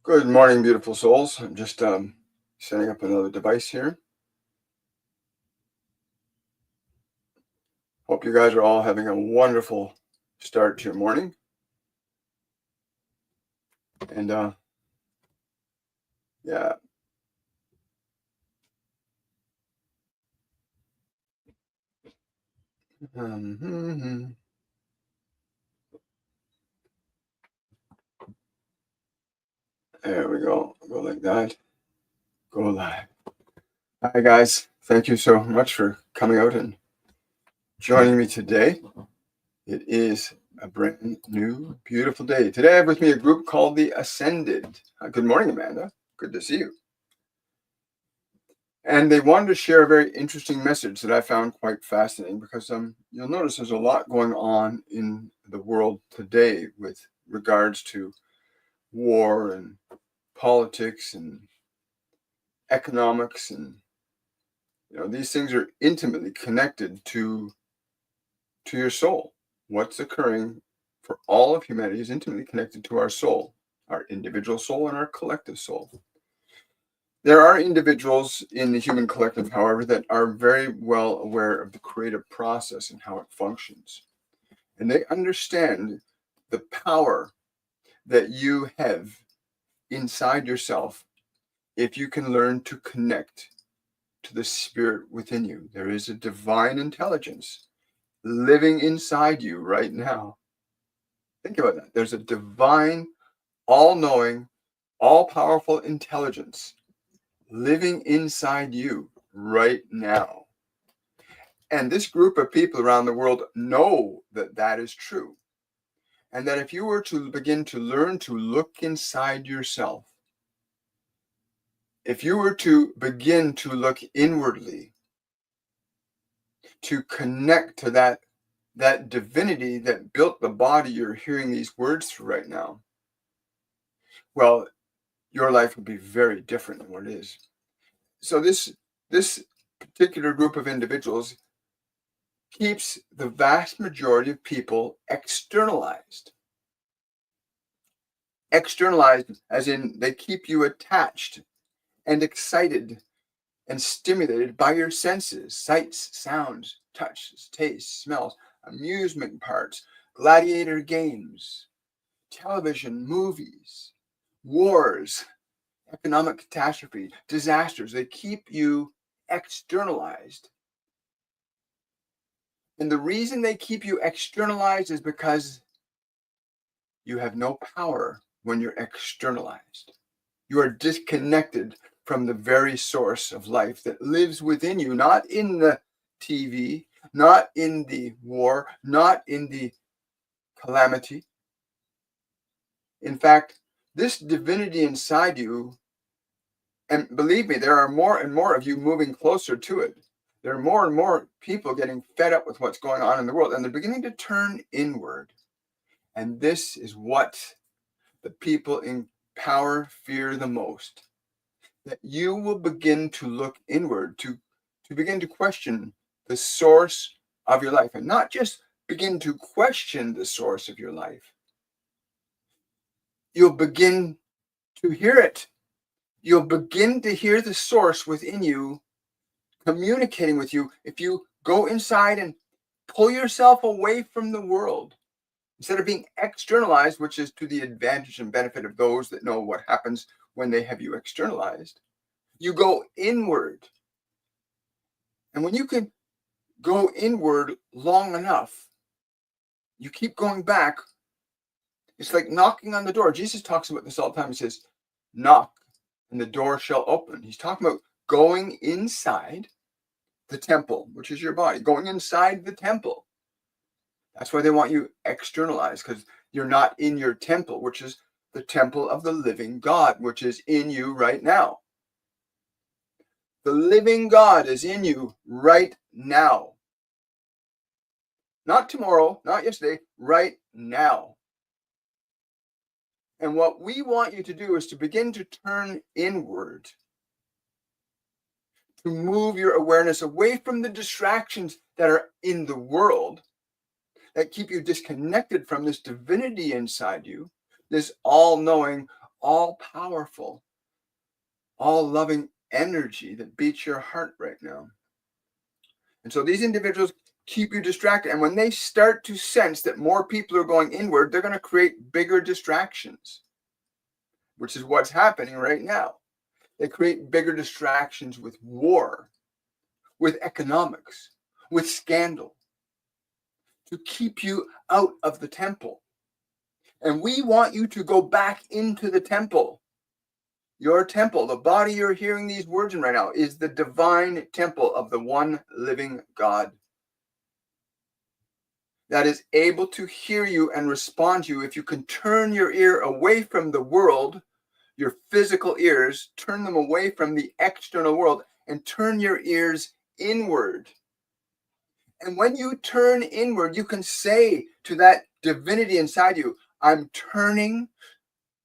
Good morning, beautiful souls. I'm just setting up another device here. Hope you guys are all having a wonderful start to your morning. And yeah. There we go. Go like that. Go live. Hi, guys. Thank you so much for coming out and joining me today. It is a brand new, beautiful day. Today I have with me a group called the Ascended. Good morning, Amanda. Good to see you. And they wanted to share a very interesting message that I found quite fascinating because you'll notice there's a lot going on in the world today with regards to war and politics and economics, and these things are intimately connected to your soul. What's occurring for all of humanity is intimately connected to our soul, our individual soul and our collective soul. There are individuals in the human collective, however, that are very well aware of the creative process and how it functions. And they understand the power that you have inside yourself if you can learn to connect to the spirit within you. There is a divine intelligence living inside you right now. Think about that. There's a divine, all-knowing, all-powerful intelligence living inside you right now. And this group of people around the world know that that is true. And that if you were to begin to learn to look inside yourself, if you were to begin to look inwardly, to connect to that divinity that built the body you're hearing these words through right now, well, your life would be very different than what it is. So this particular group of individuals keeps the vast majority of people externalized. Externalized as in they keep you attached and excited and stimulated by your senses, sights, sounds, touches, tastes, smells, amusement parks, gladiator games, television, movies, wars, economic catastrophe, disasters. They keep you externalized. And the reason they keep you externalized is because you have no power when you're externalized. You are disconnected from the very source of life that lives within you, not in the TV, not in the war, not in the calamity. In fact, this divinity inside you, and believe me, there are more and more of you moving closer to it. There are more and more people getting fed up with what's going on in the world, and they're beginning to turn inward. And this is what the people in power fear the most. That you will begin to look inward, to begin to question the source of your life, and not just begin to question the source of your life. You'll begin to hear it. You'll begin to hear the source within you communicating with you if you go inside and pull yourself away from the world. Instead of being externalized, which is to the advantage and benefit of those that know what happens when they have you externalized, you go inward. And when you can go inward long enough, you keep going back. It's like knocking on the door. Jesus talks about this all the time. He says, knock and the door shall open. He's talking about going inside the temple, which is your body, going inside the temple. That's why they want you externalized, because you're not in your temple, which is the temple of the living God, which is in you right now. The living God is in you right now. Not tomorrow, not yesterday, right now. And what we want you to do is to begin to turn inward, to move your awareness away from the distractions that are in the world that keep you disconnected from this divinity inside you, this all-knowing, all-powerful, all-loving energy that beats your heart right now. And so these individuals keep you distracted. And when they start to sense that more people are going inward, they're going to create bigger distractions, which is what's happening right now. They create bigger distractions with war, with economics, with scandal, to keep you out of the temple. And we want you to go back into the temple. Your temple, the body you're hearing these words in right now, is the divine temple of the one living God that is able to hear you and respond to you. If you can turn your ear away from the world, your physical ears, turn them away from the external world and turn your ears inward. And when you turn inward, you can say to that divinity inside you, I'm turning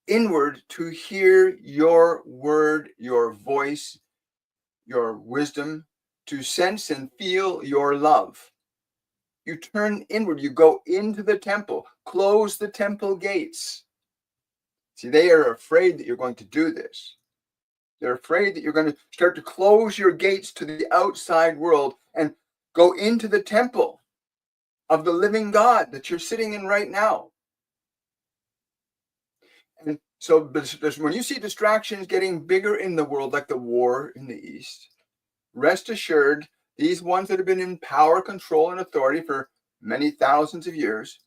inward to hear your word, your voice, your wisdom, to sense and feel your love. You turn inward, you go into the temple, close the temple gates. See, they are afraid that you're going to do this. They're afraid that you're going to start to close your gates to the outside world and go into the temple of the living God that you're sitting in right now. And so when you see distractions getting bigger in the world, like the war in the East, rest assured, these ones that have been in power, control, and authority for many thousands of years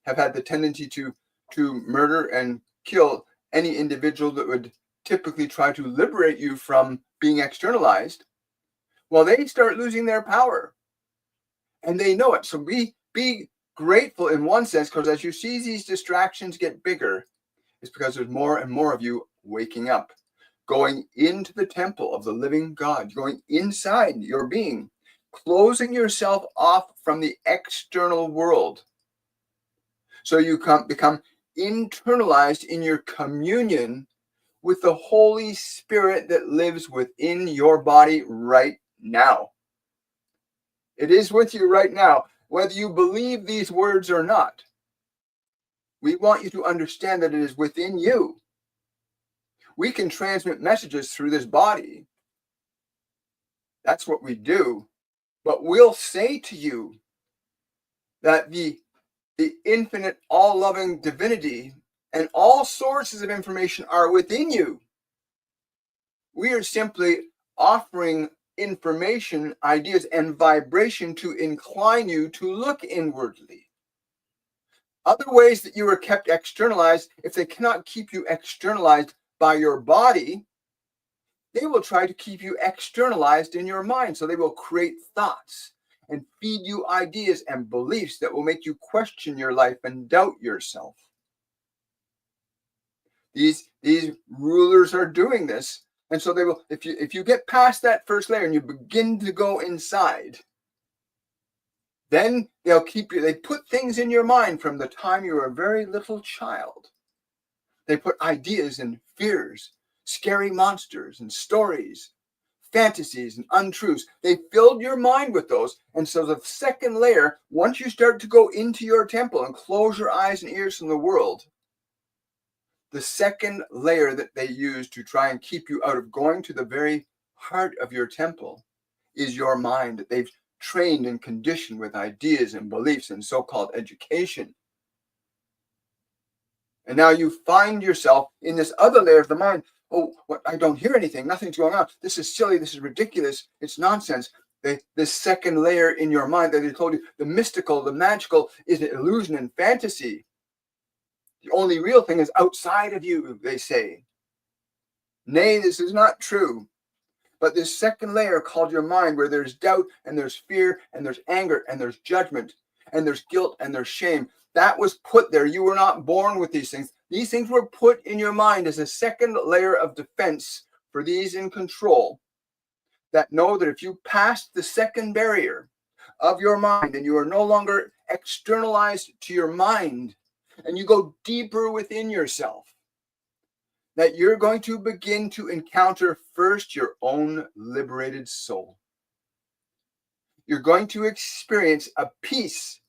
have had the tendency to murder and kill any individual that would typically try to liberate you from being externalized. Well, they start losing their power. And they know it. So be grateful in one sense, because as you see these distractions get bigger, it's because there's more and more of you waking up, going into the temple of the living God, going inside your being, closing yourself off from the external world. So you become internalized in your communion with the Holy Spirit that lives within your body right now. It is with you right now, whether you believe these words or not. We want you to understand that it is within you. We can transmit messages through this body. That's what we do. But we'll say to you that the infinite, all-loving divinity and all sources of information are within you. We are simply offering information, ideas, and vibration to incline you to look inwardly. Other ways that you are kept externalized, if they cannot keep you externalized by your body, they will try to keep you externalized in your mind. So they will create thoughts and feed you ideas and beliefs that will make you question your life and doubt yourself. These rulers are doing this. And so they will, if you get past that first layer and you begin to go inside, then they'll keep you, they put things in your mind from the time you were a very little child. They put ideas and fears, scary monsters and stories, fantasies and untruths. They filled your mind with those. And so the second layer, once you start to go into your temple and close your eyes and ears from the world, the second layer that they use to try and keep you out of going to the very heart of your temple is your mind that they've trained and conditioned with ideas and beliefs and so-called education. And now you find yourself in this other layer of the mind. Oh, what? I don't hear anything. Nothing's going on. This is silly. This is ridiculous. It's nonsense. This second layer in your mind that they told you, the mystical, the magical, is an illusion and fantasy. The only real thing is outside of you, they say. Nay, this is not true. But this second layer called your mind, where there's doubt and there's fear and there's anger and there's judgment and there's guilt and there's shame, that was put there. You were not born with these things. These things were put in your mind as a second layer of defense for these in control that know that if you pass the second barrier of your mind and you are no longer externalized to your mind and you go deeper within yourself, that you're going to begin to encounter first your own liberated soul. You're going to experience a peace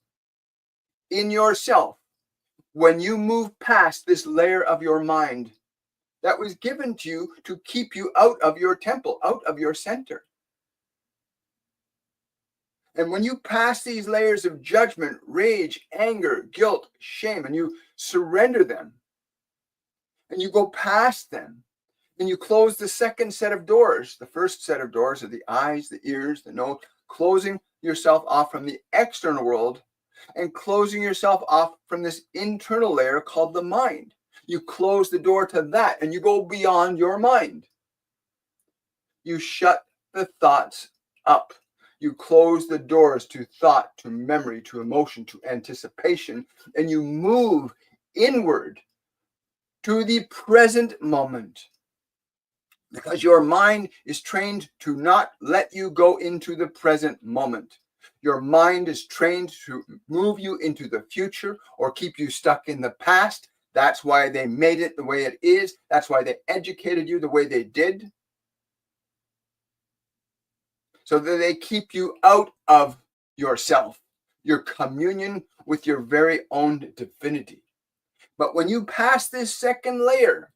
in yourself when you move past this layer of your mind that was given to you to keep you out of your temple, out of your center. And when you pass these layers of judgment, rage, anger, guilt, shame, and you surrender them, and you go past them, and you close the second set of doors. The first set of doors are the eyes, the ears, the nose, closing yourself off from the external world and closing yourself off from this internal layer called the mind. You close the door to that and you go beyond your mind. You shut the thoughts up. You close the doors to thought, to memory, to emotion, to anticipation, and you move inward to the present moment. Because your mind is trained to not let you go into the present moment. Your mind is trained to move you into the future or keep you stuck in the past. That's why they made it the way it is. That's why they educated you the way they did. So that they keep you out of yourself, your communion with your very own divinity. But when you pass this second layer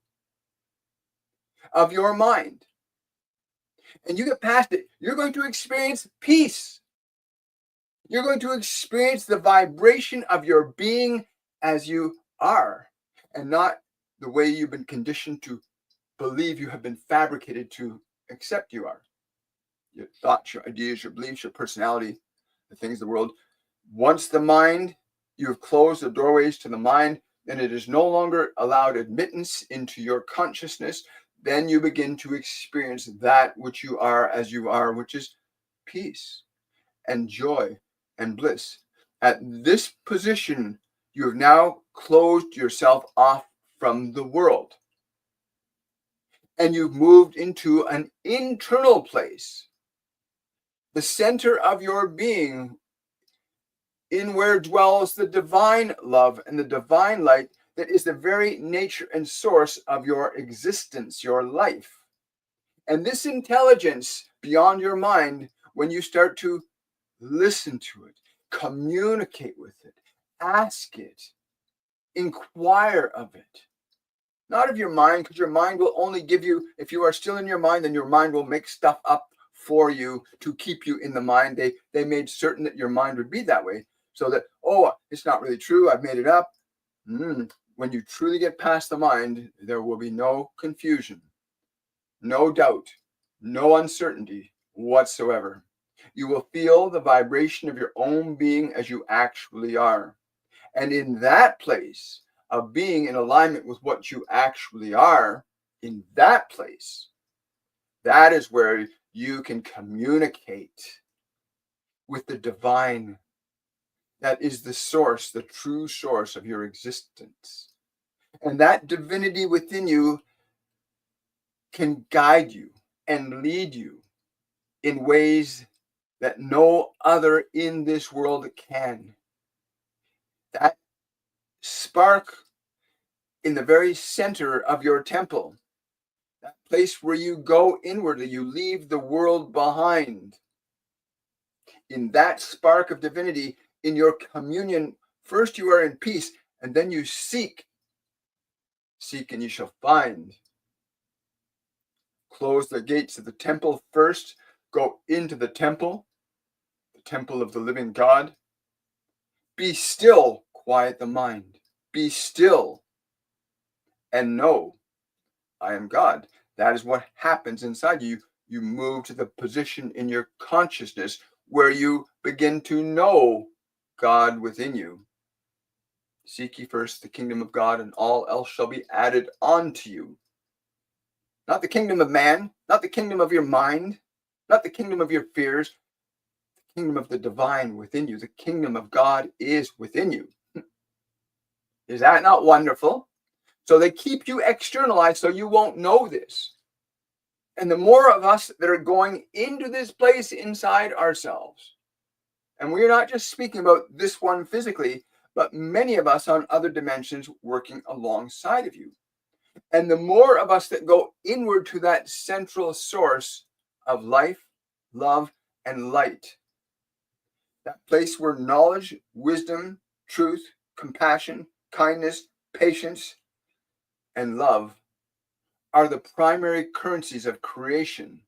of your mind and you get past it, you're going to experience peace. You're going to experience the vibration of your being as you are, and not the way you've been conditioned to believe you have been fabricated to accept you are. Your thoughts, your ideas, your beliefs, your personality, the things of the world. Once the mind, you have closed the doorways to the mind, then it is no longer allowed admittance into your consciousness. Then you begin to experience that which you are as you are, which is peace and joy and bliss. At this position, you have now closed yourself off from the world. And you've moved into an internal place, the center of your being, in where dwells the divine love and the divine light that is the very nature and source of your existence, your life. And this intelligence beyond your mind, when you start to listen to it, communicate with it, ask it, inquire of it, not of your mind, because your mind will only give you, if you are still in your mind, then your mind will make stuff up for you to keep you in the mind. They made certain that your mind would be that way, so that, oh, it's not really true, I've made it up. When you truly get past the mind, there will be no confusion, no doubt, no uncertainty whatsoever. You will feel the vibration of your own being as you actually are. And in that place of being in alignment with what you actually are, in that place, that is where you can communicate with the divine. That is the source, the true source of your existence. And that divinity within you can guide you and lead you in ways that no other in this world can. That spark in the very center of your temple, that place where you go inwardly, you leave the world behind. In that spark of divinity, in your communion, first you are in peace, and then you seek. Seek and you shall find. Close the gates of the temple first. Go into the temple of the living God. Be still, quiet the mind. Be still and know I am God. That is what happens inside you. You move to the position in your consciousness where you begin to know God within you. Seek ye first the kingdom of God, and all else shall be added unto you. Not the kingdom of man, not the kingdom of your mind, not the kingdom of your fears, the kingdom of the divine within you. The kingdom of God is within you. Is that not wonderful? So they keep you externalized so you won't know this. And the more of us that are going into this place inside ourselves, and we're not just speaking about this one physically, but many of us on other dimensions working alongside of you. And the more of us that go inward to that central source of life, love, and light, that place where knowledge, wisdom, truth, compassion, kindness, patience, and love are the primary currencies of creation,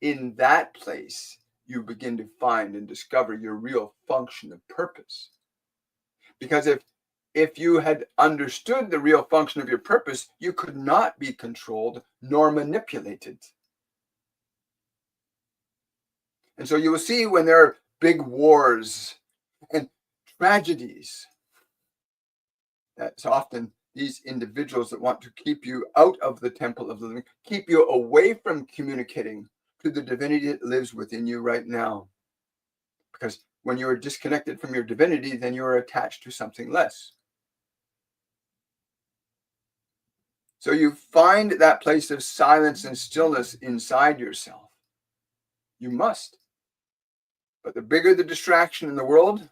in that place you begin to find and discover your real function and purpose. Because if you had understood the real function of your purpose, you could not be controlled nor manipulated. And so you will see when there are big wars and tragedies, that's often these individuals that want to keep you out of the temple of the living, keep you away from communicating to the divinity that lives within you right now. Because when you are disconnected from your divinity, then you are attached to something less. So you find that place of silence and stillness inside yourself. You must. But the bigger the distraction in the world,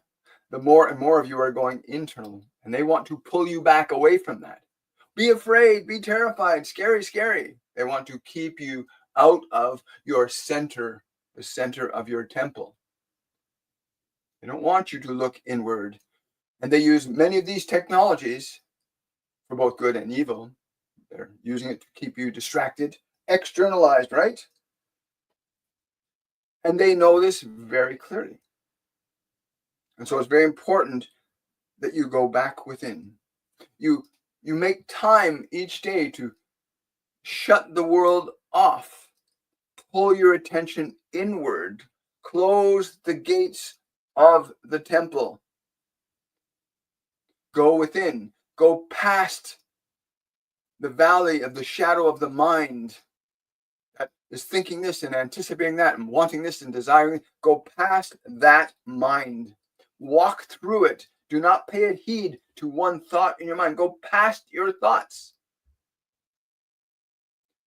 the more and more of you are going internal. And they want to pull you back away from that. Be afraid, be terrified, scary, scary. They want to keep you out of your center, the center of your temple. They don't want you to look inward. And they use many of these technologies for both good and evil. They're using it to keep you distracted, externalized, right? And they know this very clearly. And so it's very important that you go back within. You make time each day to shut the world off, pull your attention inward, close the gates of the temple. Go within, go past the valley of the shadow of the mind that is thinking this and anticipating that and wanting this and desiring. Go past that mind. Walk through it. Do not pay heed to one thought in your mind. Go past your thoughts.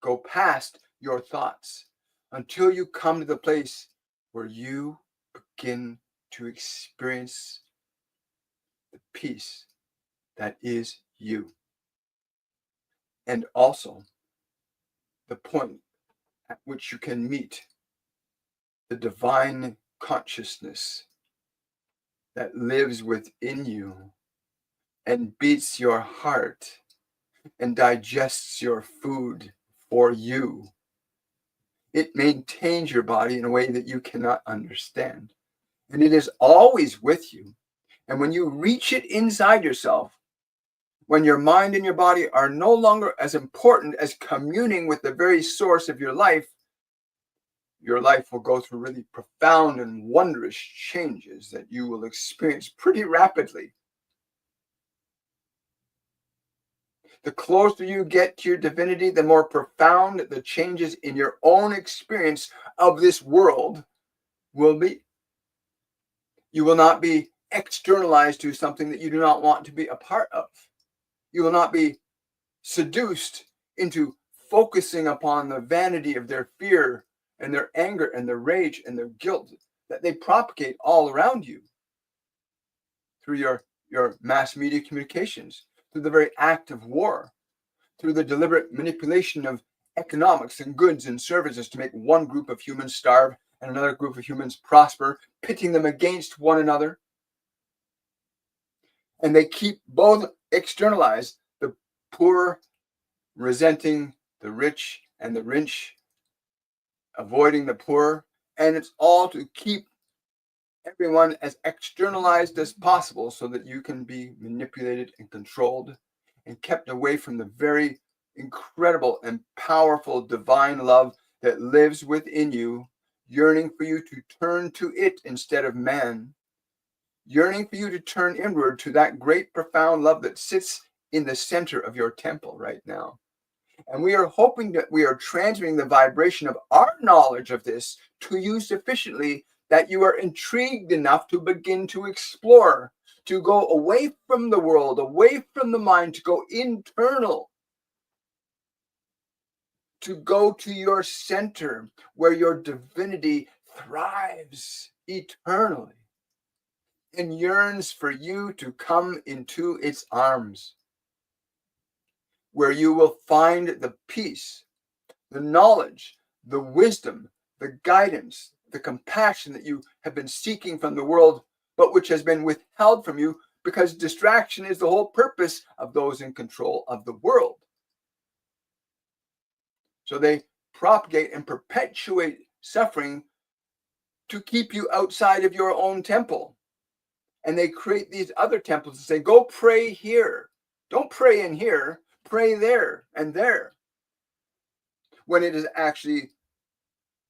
Go past your thoughts until you come to the place where you begin to experience the peace that is you. And also the point at which you can meet the divine consciousness that lives within you and beats your heart and digests your food for you. It maintains your body in a way that you cannot understand. And it is always with you. And when you reach it inside yourself, when your mind and your body are no longer as important as communing with the very source of your life will go through really profound and wondrous changes that you will experience pretty rapidly. The closer you get to your divinity, the more profound the changes in your own experience of this world will be. You will not be externalized to something that you do not want to be a part of. You will not be seduced into focusing upon the vanity of their fear and their anger and their rage and their guilt that they propagate all around you through your mass media communications, through the very act of war, through the deliberate manipulation of economics and goods and services to make one group of humans starve and another group of humans prosper, pitting them against one another. And they keep both externalized, the poor resenting the rich and the rich avoiding the poor. And it's all to keep everyone as externalized as possible so that you can be manipulated and controlled and kept away from the very incredible and powerful divine love that lives within you, yearning for you to turn to it instead of man, yearning for you to turn inward to that great profound love that sits in the center of your temple right now. And we are hoping that we are transmitting the vibration of our knowledge of this to you sufficiently that you are intrigued enough to begin to explore, to go away from the world, away from the mind, to go internal, to go to your center where your divinity thrives eternally and yearns for you to come into its arms, where you will find the peace, the knowledge, the wisdom, the guidance, the compassion that you have been seeking from the world, but which has been withheld from you because distraction is the whole purpose of those in control of the world. So they propagate and perpetuate suffering to keep you outside of your own temple. And they create these other temples and say, go pray here. Don't pray in here, pray there and there. When it is actually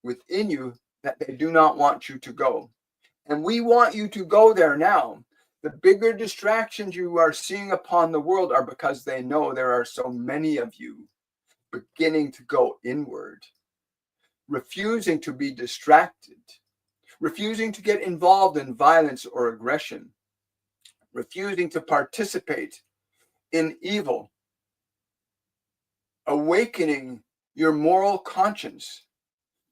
within you that they do not want you to go. And we want you to go there now. The bigger distractions you are seeing upon the world are because they know there are so many of you beginning to go inward, refusing to be distracted, refusing to get involved in violence or aggression, refusing to participate in evil, awakening your moral conscience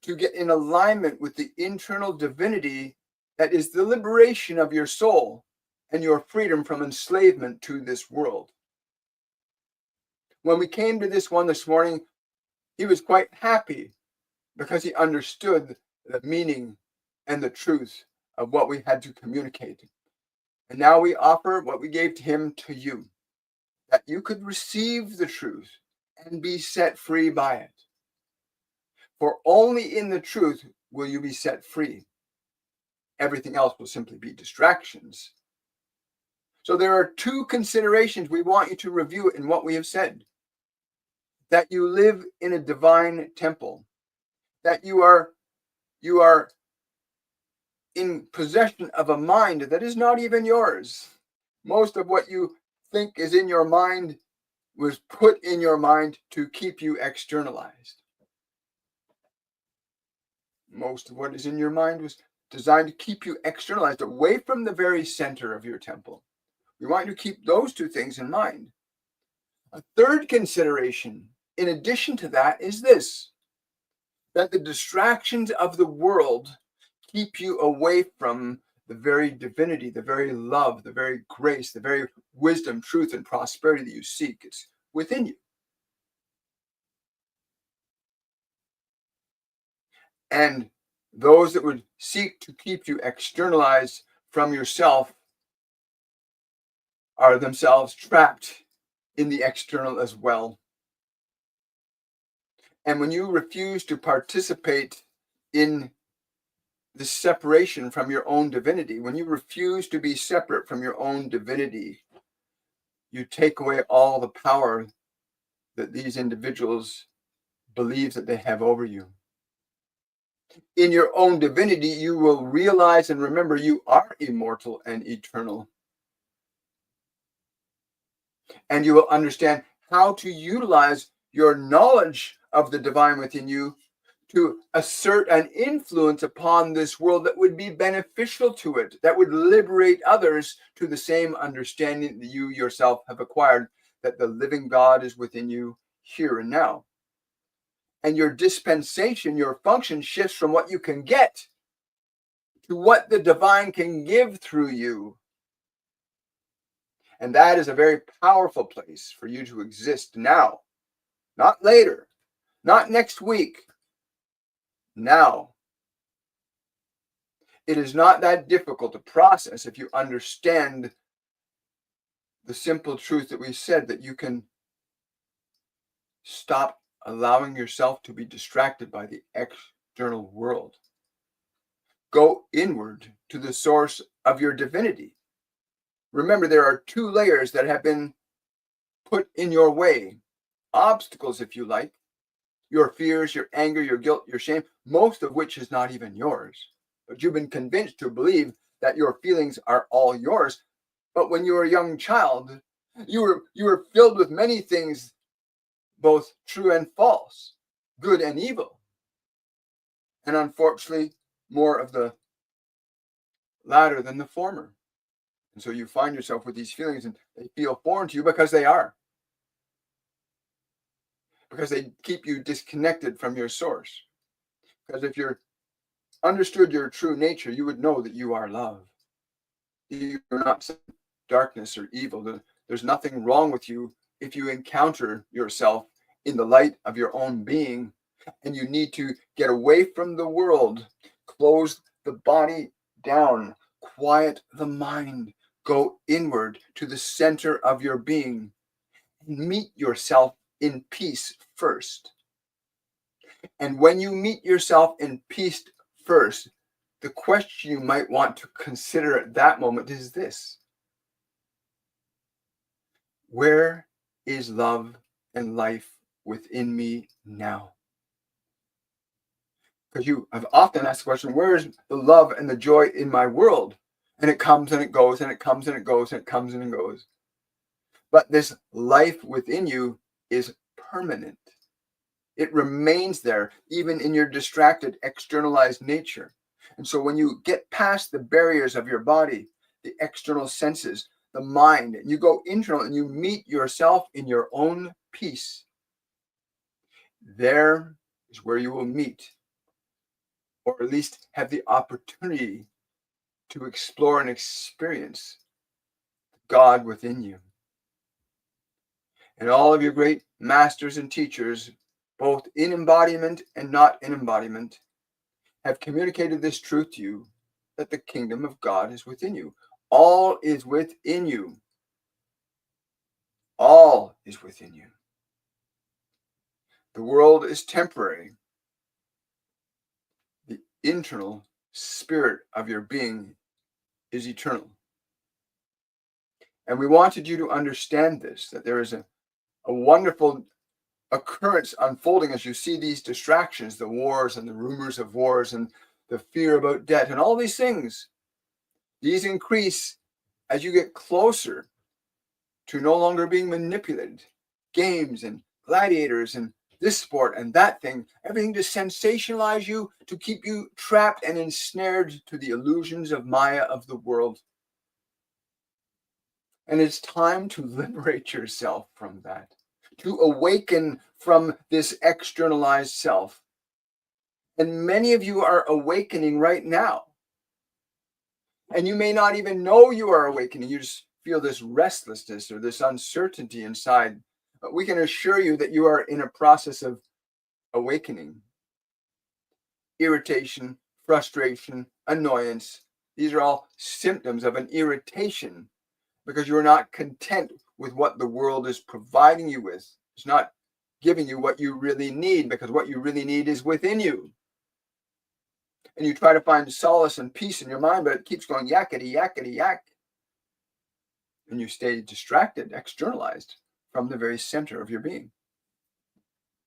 to get in alignment with the internal divinity that is the liberation of your soul and your freedom from enslavement to this world. When we came to this one this morning, he was quite happy because he understood the meaning and the truth of what we had to communicate. And now we offer what we gave to him to you, that you could receive the truth and be set free by it. For only in the truth will you be set free. Everything else will simply be distractions. So there are two considerations we want you to review in what we have said. That you live in a divine temple. That you are in possession of a mind that is not even yours. Most of what you think is in your mind was put in your mind to keep you externalized. Most of what is in your mind was designed to keep you externalized, away from the very center of your temple. We want you to keep those two things in mind. A third consideration, in addition to that, is this: that the distractions of the world keep you away from the very divinity, the very love, the very grace, the very wisdom, truth, and prosperity that you seek. It's within you. And those that would seek to keep you externalized from yourself are themselves trapped in the external as well. And when you refuse to participate in the separation from your own divinity, when you refuse to be separate from your own divinity, you take away all the power that these individuals believe that they have over you. In your own divinity, you will realize and remember you are immortal and eternal. And you will understand how to utilize your knowledge of the divine within you to assert an influence upon this world that would be beneficial to it, that would liberate others to the same understanding that you yourself have acquired, that the living God is within you here and now. And your dispensation, your function shifts from what you can get to what the divine can give through you. And that is a very powerful place for you to exist now, not later, not next week, now. It is not that difficult to process if you understand the simple truth that we said, that you can stop allowing yourself to be distracted by the external world. Go inward to the source of your divinity. Remember, there are two layers that have been put in your way, obstacles, if you like, your fears, your anger, your guilt, your shame, most of which is not even yours. But you've been convinced to believe that your feelings are all yours. But when you were a young child, you were filled with many things, both true and false, good and evil. And unfortunately, more of the latter than the former. And so you find yourself with these feelings, and they feel foreign to you because they are. Because they keep you disconnected from your source. Because if you understood your true nature, you would know that you are love. You are not darkness or evil. There's nothing wrong with you if you encounter yourself in the light of your own being, and you need to get away from the world, close the body down, quiet the mind, go inward to the center of your being, and meet yourself in peace first. And when you meet yourself in peace first, the question you might want to consider at that moment is this: where is love and life within me now? Because you have often asked the question, where is the love and the joy in my world? And it comes and it goes, and it comes and it goes, and it comes and it goes. But this life within you is permanent. It remains there, even in your distracted, externalized nature. And so when you get past the barriers of your body, the external senses, the mind, and you go internal and you meet yourself in your own peace, there is where you will meet, or at least have the opportunity to explore and experience God within you. And all of your great masters and teachers, both in embodiment and not in embodiment, have communicated this truth to you, that the kingdom of God is within you. All is within you. All is within you. The world is temporary. The internal spirit of your being is eternal. And we wanted you to understand this, that there is a wonderful occurrence unfolding as you see these distractions, the wars and the rumors of wars and the fear about debt and all these things. These increase as you get closer to no longer being manipulated. Games and gladiators and this sport and that thing, everything to sensationalize you, to keep you trapped and ensnared to the illusions of Maya of the world. And it's time to liberate yourself from that, to awaken from this externalized self. And many of you are awakening right now. And you may not even know you are awakening. You just feel this restlessness or this uncertainty inside. But we can assure you that you are in a process of awakening. Irritation, frustration, annoyance. These are all symptoms of an irritation because you are not content with what the world is providing you with. It's not giving you what you really need, because what you really need is within you. And you try to find solace and peace in your mind, but it keeps going yakety, yakety, yak. And you stay distracted, externalized from the very center of your being.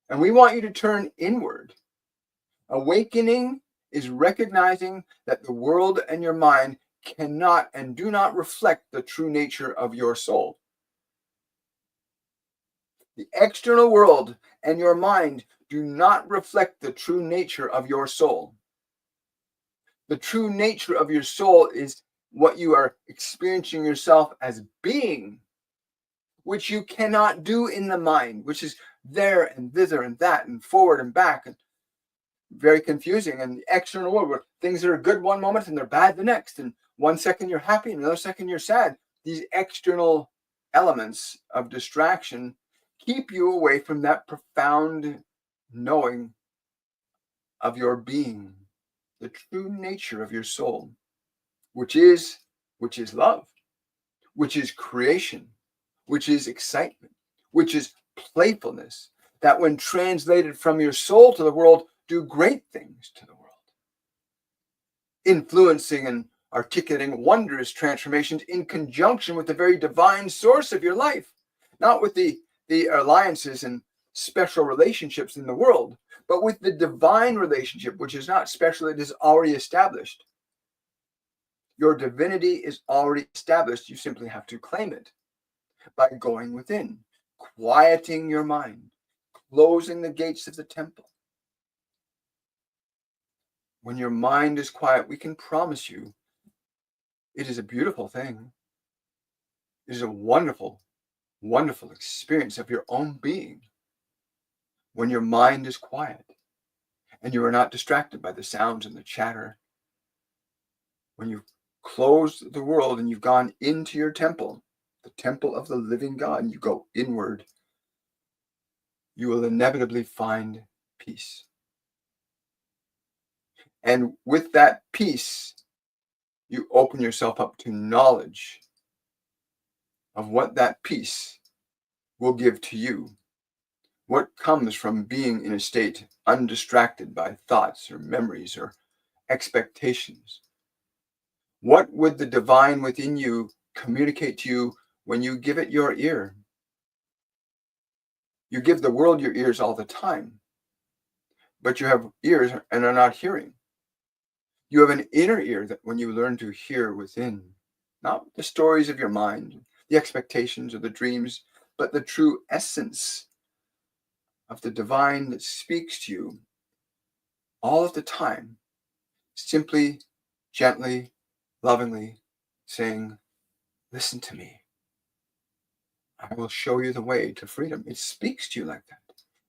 And we want you to turn inward. Awakening is recognizing that the world and your mind cannot and do not reflect the true nature of your soul. The external world and your mind do not reflect the true nature of your soul. The true nature of your soul is what you are experiencing yourself as being, which you cannot do in the mind, which is there and thither and that and forward and back, and very confusing. And the external world, where things are good one moment and they're bad the next, and 1 second you're happy and another second you're sad. These external elements of distraction keep you away from that profound knowing of your being, the true nature of your soul, which is love, which is creation, which is excitement, which is playfulness, that when translated from your soul to the world, do great things to the world, influencing and articulating wondrous transformations in conjunction with the very divine source of your life, not with the alliances and special relationships in the world, but with the divine relationship, which is not special, it is already established. Your divinity is already established. You simply have to claim it by going within, quieting your mind, closing the gates of the temple. When your mind is quiet, we can promise you it is a beautiful thing. It is a wonderful, wonderful experience of your own being when your mind is quiet and you are not distracted by the sounds and the chatter. When you've closed the world and you've gone into your temple, the temple of the living God, and you go inward, you will inevitably find peace. And with that peace, you open yourself up to knowledge of what that peace will give to you What comes from being in a state undistracted by thoughts or memories or expectations? What would the divine within you communicate to you when you give it your ear? You give the world your ears all the time, but you have ears and are not hearing. You have an inner ear that when you learn to hear within, not the stories of your mind, the expectations or the dreams, but the true essence of the divine that speaks to you all of the time, simply, gently, lovingly saying, listen to me. I will show you the way to freedom. It speaks to you like that.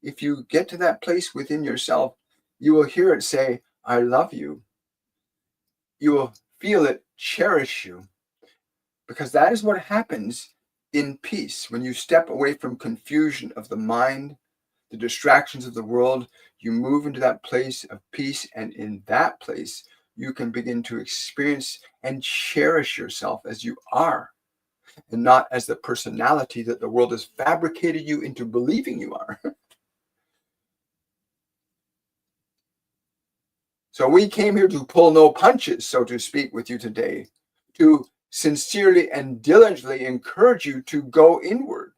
If you get to that place within yourself, you will hear it say, I love you. You will feel it cherish you, because that is what happens in peace. When you step away from confusion of the mind, the distractions of the world, you move into that place of peace. And in that place, you can begin to experience and cherish yourself as you are, and not as the personality that the world has fabricated you into believing you are. So we came here to pull no punches, so to speak, with you today, to sincerely and diligently encourage you to go inward.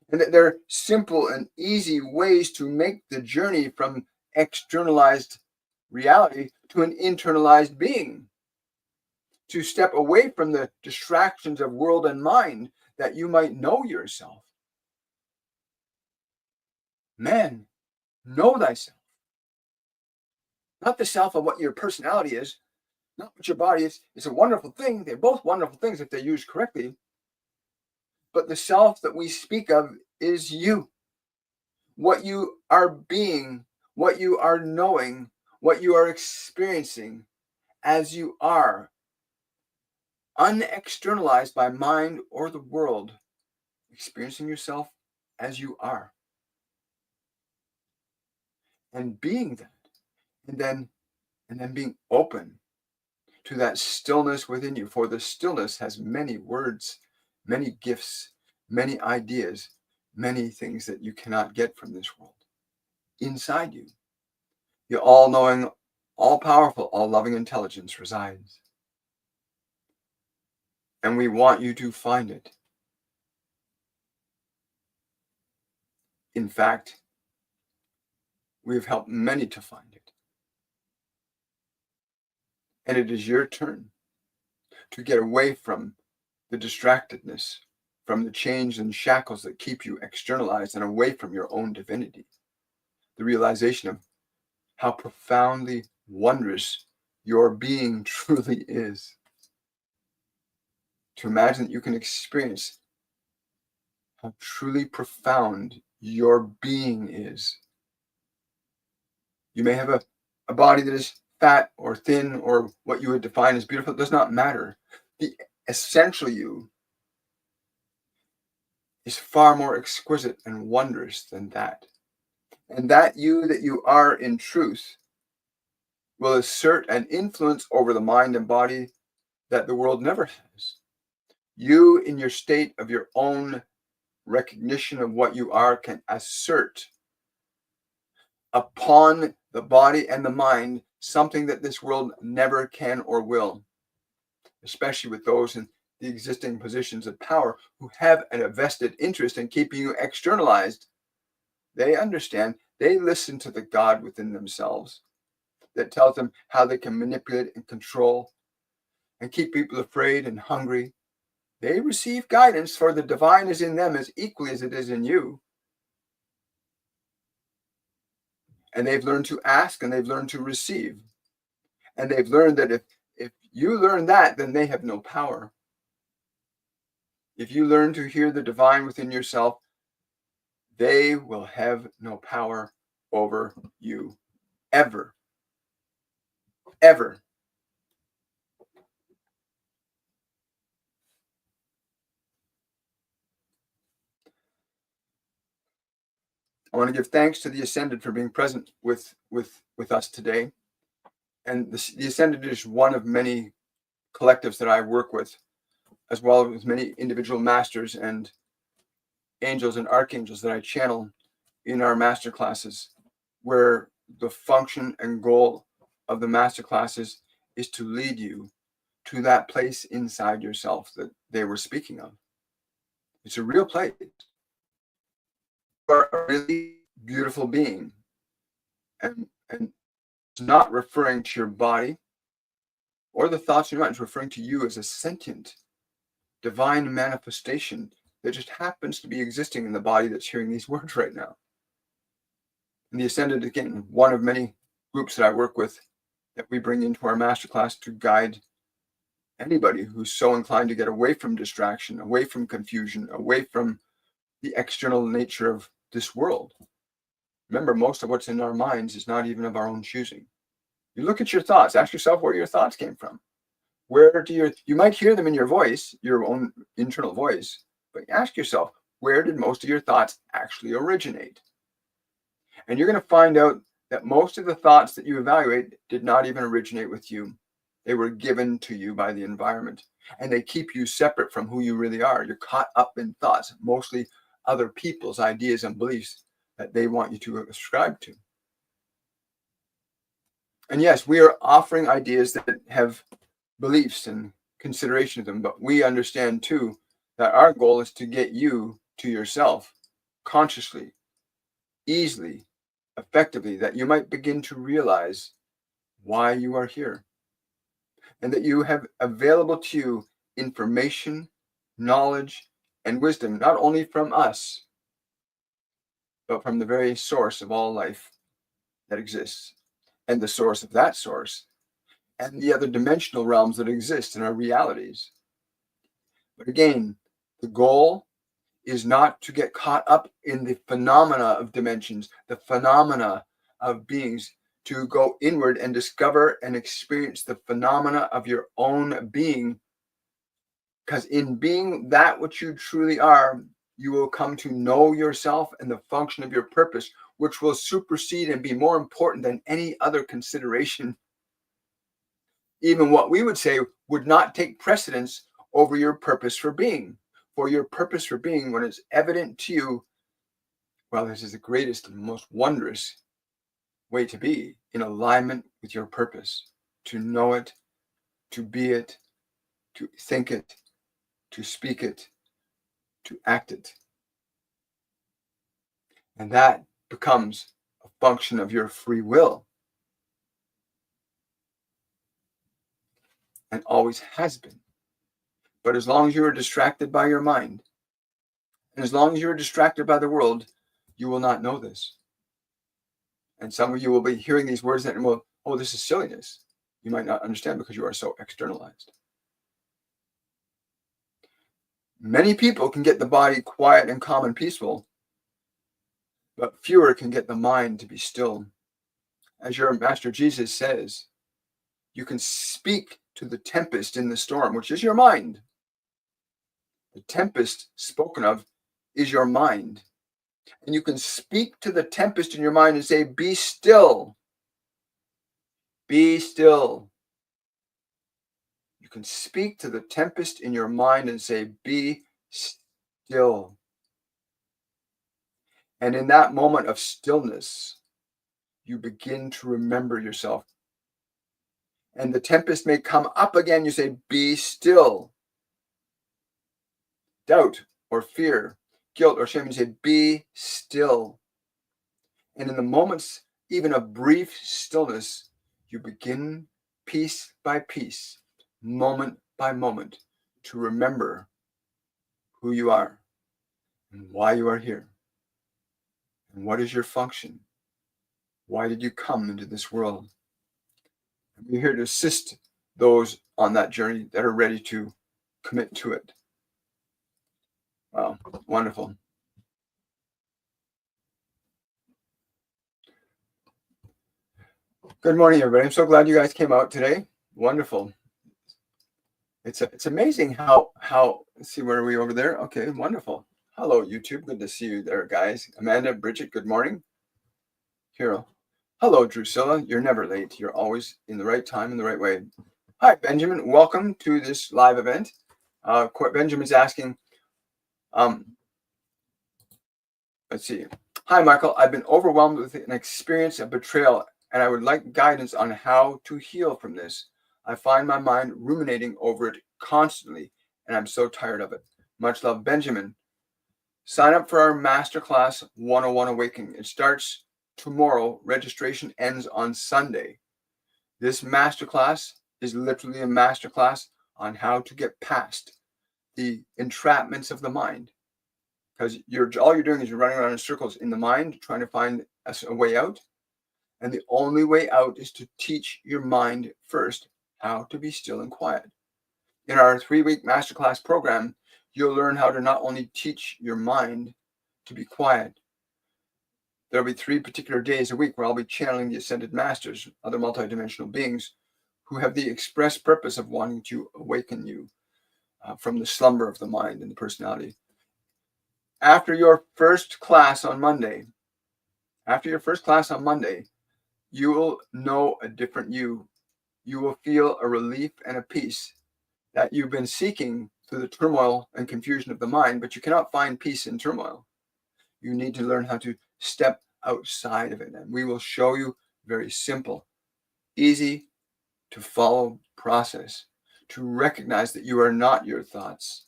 And that there are simple and easy ways to make the journey from externalized reality to an internalized being, to step away from the distractions of world and mind, that you might know yourself. Man, know thyself. Not the self of what your personality is, not what your body is. It's a wonderful thing. They're both wonderful things if they're used correctly. But the self that we speak of is you. What you are being, what you are knowing, what you are experiencing as you are, unexternalized by mind or the world, experiencing yourself as you are. And being that, and then being open to that stillness within you. For the stillness has many words, many gifts, many ideas, many things that you cannot get from this world. Inside you, the all-knowing, all-powerful, all-loving intelligence resides. And we want you to find it. In fact, we have helped many to find it. And it is your turn to get away from the distractedness, from the chains and shackles that keep you externalized, and away from your own divinity. The realization of how profoundly wondrous your being truly is. To imagine that you can experience how truly profound your being is. You may have a body that is fat or thin or what you would define as beautiful. It does not matter. The essential you is far more exquisite and wondrous than that. And that you are in truth will assert an influence over the mind and body that the world never has. You, in your state of your own recognition of what you are, can assert upon the body and the mind something that this world never can or will, especially with those in the existing positions of power who have a vested interest in keeping you externalized. They understand. They listen to the God within themselves that tells them how they can manipulate and control and keep people afraid and hungry. They receive guidance, for the divine is in them as equally as it is in you. And they've learned to ask, and they've learned to receive. And they've learned that if you learn that, then they have no power. If you learn to hear the divine within yourself, they will have no power over you. Ever. Ever. I want to give thanks to the Ascended for being present with us today. And the Ascended is one of many collectives that I work with, as well as many individual masters and angels and archangels that I channel in our master classes, where the function and goal of the master classes is to lead you to that place inside yourself that they were speaking of. It's a real place. You are a really beautiful being. And it's not referring to your body or the thoughts in your mind. It's referring to you as a sentient, divine manifestation that just happens to be existing in the body that's hearing these words right now. And the Ascended, again, one of many groups that I work with that we bring into our masterclass to guide anybody who's so inclined to get away from distraction, away from confusion, away from the external nature of this world. Remember, most of what's in our minds is not even of our own choosing. You look at your thoughts, ask yourself where your thoughts came from. Where do you might hear them in your voice, your own internal voice, but ask yourself, where did most of your thoughts actually originate? And you're going to find out that most of the thoughts that you evaluate did not even originate with you. They were given to you by the environment, and they keep you separate from who you really are. You're caught up in thoughts, mostly other people's ideas and beliefs that they want you to ascribe to. And yes, we are offering ideas that have beliefs and consideration of them, but we understand too that our goal is to get you to yourself consciously, easily, effectively, that you might begin to realize why you are here, and that you have available to you information, knowledge, and wisdom, not only from us, but from the very source of all life that exists, and the source of that source, and the other dimensional realms that exist in our realities. But again, the goal is not to get caught up in the phenomena of dimensions, the phenomena of beings, to go inward and discover and experience the phenomena of your own being. Because in being that which you truly are, you will come to know yourself and the function of your purpose, which will supersede and be more important than any other consideration. Even what we would say would not take precedence over your purpose for being. For your purpose for being, when it's evident to you, well, this is the greatest and most wondrous way to be, in alignment with your purpose, to know it, to be it, to think it, to speak it, to act it. And that becomes a function of your free will, and always has been. But as long as you are distracted by your mind, and as long as you are distracted by the world, you will not know this. And some of you will be hearing these words and will, oh, this is silliness. You might not understand because you are so externalized. Many people can get the body quiet and calm and peaceful, but fewer can get the mind to be still. As your Master Jesus says, you can speak to the tempest in the storm, which is your mind. The tempest spoken of is your mind. And you can speak to the tempest in your mind and say, be still. Be still. You can speak to the tempest in your mind and say, be still. And in that moment of stillness, you begin to remember yourself. And the tempest may come up again. You say, be still. Doubt or fear, guilt or shame, you say, be still. And in the moments, even of brief stillness, you begin piece by piece, moment by moment, to remember who you are and why you are here. And what is your function? Why did you come into this world? And we're here to assist those on that journey that are ready to commit to it. Wow, wonderful. Good morning, everybody. I'm so glad you guys came out today. Wonderful. It's amazing how let's see, where are we over there? Okay, wonderful. Hello, YouTube. Good to see you there, guys. Amanda, Bridget, good morning. Hero. Hello, Drusilla. You're never late. You're always in the right time in the right way. Hi, Benjamin. Welcome to this live event. Benjamin's asking, let's see. Hi, Michael. I've been overwhelmed with an experience of betrayal, and I would like guidance on how to heal from this. I find my mind ruminating over it constantly, and I'm so tired of it. Much love, Benjamin. Sign up for our Masterclass 101 Awakening. It starts tomorrow. Registration ends on Sunday. This masterclass is literally a masterclass on how to get past the entrapments of the mind. Because all you're doing is you're running around in circles in the mind, trying to find a way out. And the only way out is to teach your mind first how to be still and quiet. In our 3-week masterclass program, you'll learn how to not only teach your mind to be quiet. There'll be 3 particular days a week where I'll be channeling the ascended masters, other multidimensional beings who have the express purpose of wanting to awaken you from the slumber of the mind and the personality. After your first class on Monday, you will know a different you. You will feel a relief and a peace that you've been seeking through the turmoil and confusion of the mind, but you cannot find peace in turmoil. You need to learn how to step outside of it. And we will show you very simple, easy to follow process to recognize that you are not your thoughts.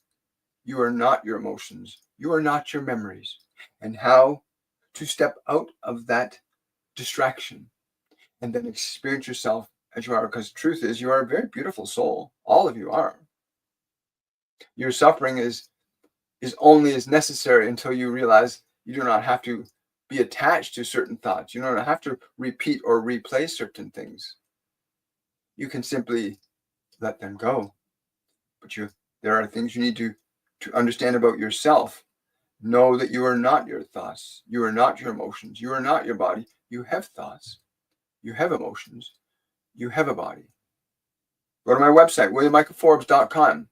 You are not your emotions. You are not your memories. And how to step out of that distraction and then experience yourself as you are. Because the truth is, you are a very beautiful soul. All of you are. Your suffering is only as necessary until you realize you do not have to be attached to certain thoughts. You don't have to repeat or replay certain things. You can simply let them go. But there are things you need to understand about yourself. Know that you are not your thoughts. You are not your emotions. You are not your body. You have thoughts. You have emotions. You have a body. Go to my website, williammichaelforbes.com.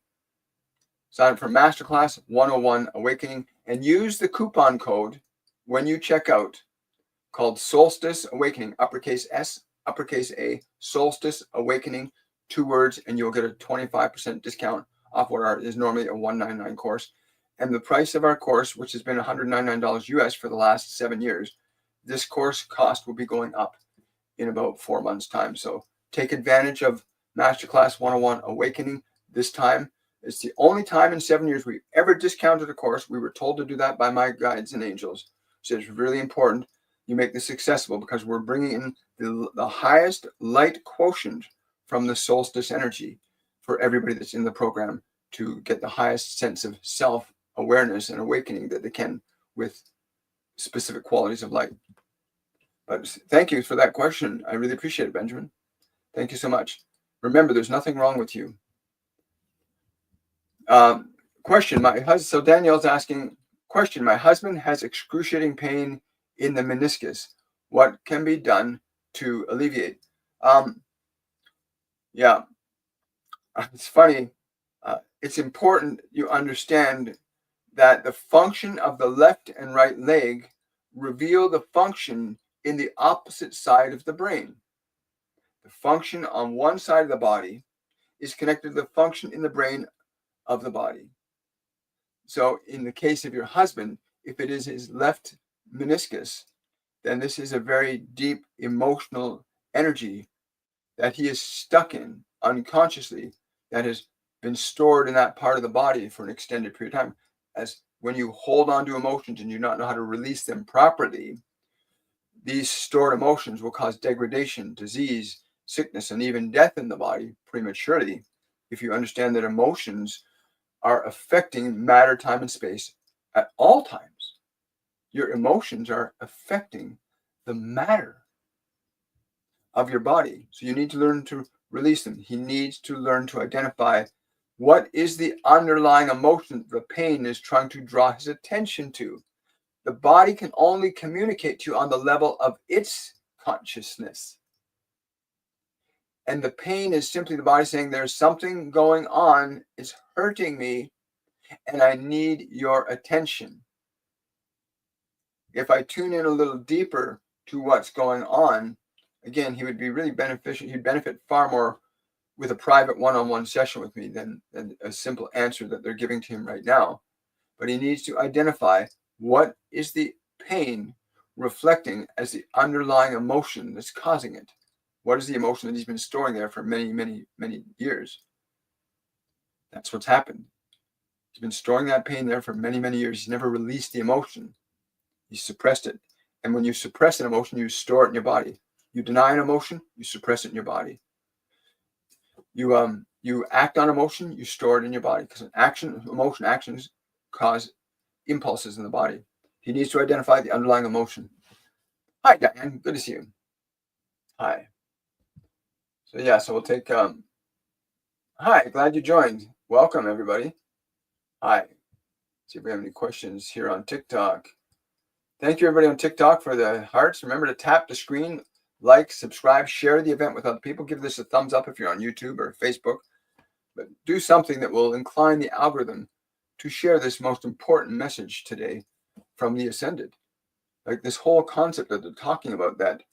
Sign up for Masterclass 101 Awakening and use the coupon code when you check out called Solstice Awakening, uppercase S, uppercase A, Solstice Awakening, 2 words, and you'll get a 25% discount off what is normally a $199 course. And the price of our course, which has been $199 US for the last 7 years, this course cost will be going up in about 4 months' time. So take advantage of Masterclass 101 Awakening this time. It's the only time in 7 years we've ever discounted a course. We were told to do that by my guides and angels. So it's really important you make this accessible because we're bringing in the highest light quotient from the solstice energy for everybody that's in the program to get the highest sense of self-awareness and awakening that they can with specific qualities of light. But thank you for that question. I really appreciate it, Benjamin. Thank you so much. Remember, there's nothing wrong with you. Question. So Danielle's asking, question. My husband has excruciating pain in the meniscus. What can be done to alleviate? Yeah, it's funny. It's important you understand that the function of the left and right leg reveal the function in the opposite side of the brain. The function on one side of the body is connected to the function in the brain of the body. So in the case of your husband, if it is his left meniscus, then this is a very deep emotional energy that he is stuck in unconsciously that has been stored in that part of the body for an extended period of time. As when you hold on to emotions and you not know how to release them properly, these stored emotions will cause degradation, disease, sickness, and even death in the body prematurely. If you understand that emotions are affecting matter, time, and space at all times. Your emotions are affecting the matter of your body. So you need to learn to release them. He needs to learn to identify what is the underlying emotion the pain is trying to draw his attention to. The body can only communicate to you on the level of its consciousness. And the pain is simply the body saying, there's something going on, it's hurting me, and I need your attention. If I tune in a little deeper to what's going on, again, he would be really beneficial. He'd benefit far more with a private one-on-one session with me than a simple answer that they're giving to him right now. But he needs to identify what is the pain reflecting as the underlying emotion that's causing it. What is the emotion that he's been storing there for many, many, many years? That's what's happened. He's been storing that pain there for many, many years. He's never released the emotion. He suppressed it. And when you suppress an emotion, you store it in your body. You deny an emotion, you suppress it in your body. You act on emotion, you store it in your body, because actions cause impulses in the body. He needs to identify the underlying emotion. Hi, Diane. Good to see you. Hi. So we'll take hi, glad you joined. Welcome, everybody. Hi. See if we have any questions here on TikTok. Thank you, everybody on TikTok, for the hearts. Remember to tap the screen, like, subscribe, share the event with other people. Give this a thumbs up if you're on YouTube or Facebook. But do something that will incline the algorithm to share this most important message today from the Ascended. Like this whole concept that they're talking about, that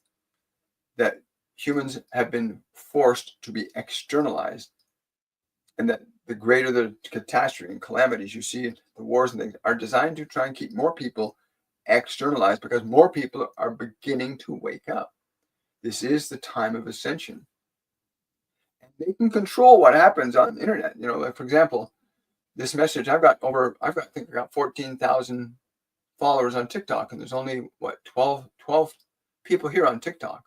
humans have been forced to be externalized, and that the greater the catastrophe and calamities you see, the wars and things, are designed to try and keep more people externalized, because more people are beginning to wake up. This is the time of ascension. And they can control what happens on the internet. Like, for example, this message, I think I got 14,000 followers on TikTok, and there's only 12 people here on TikTok.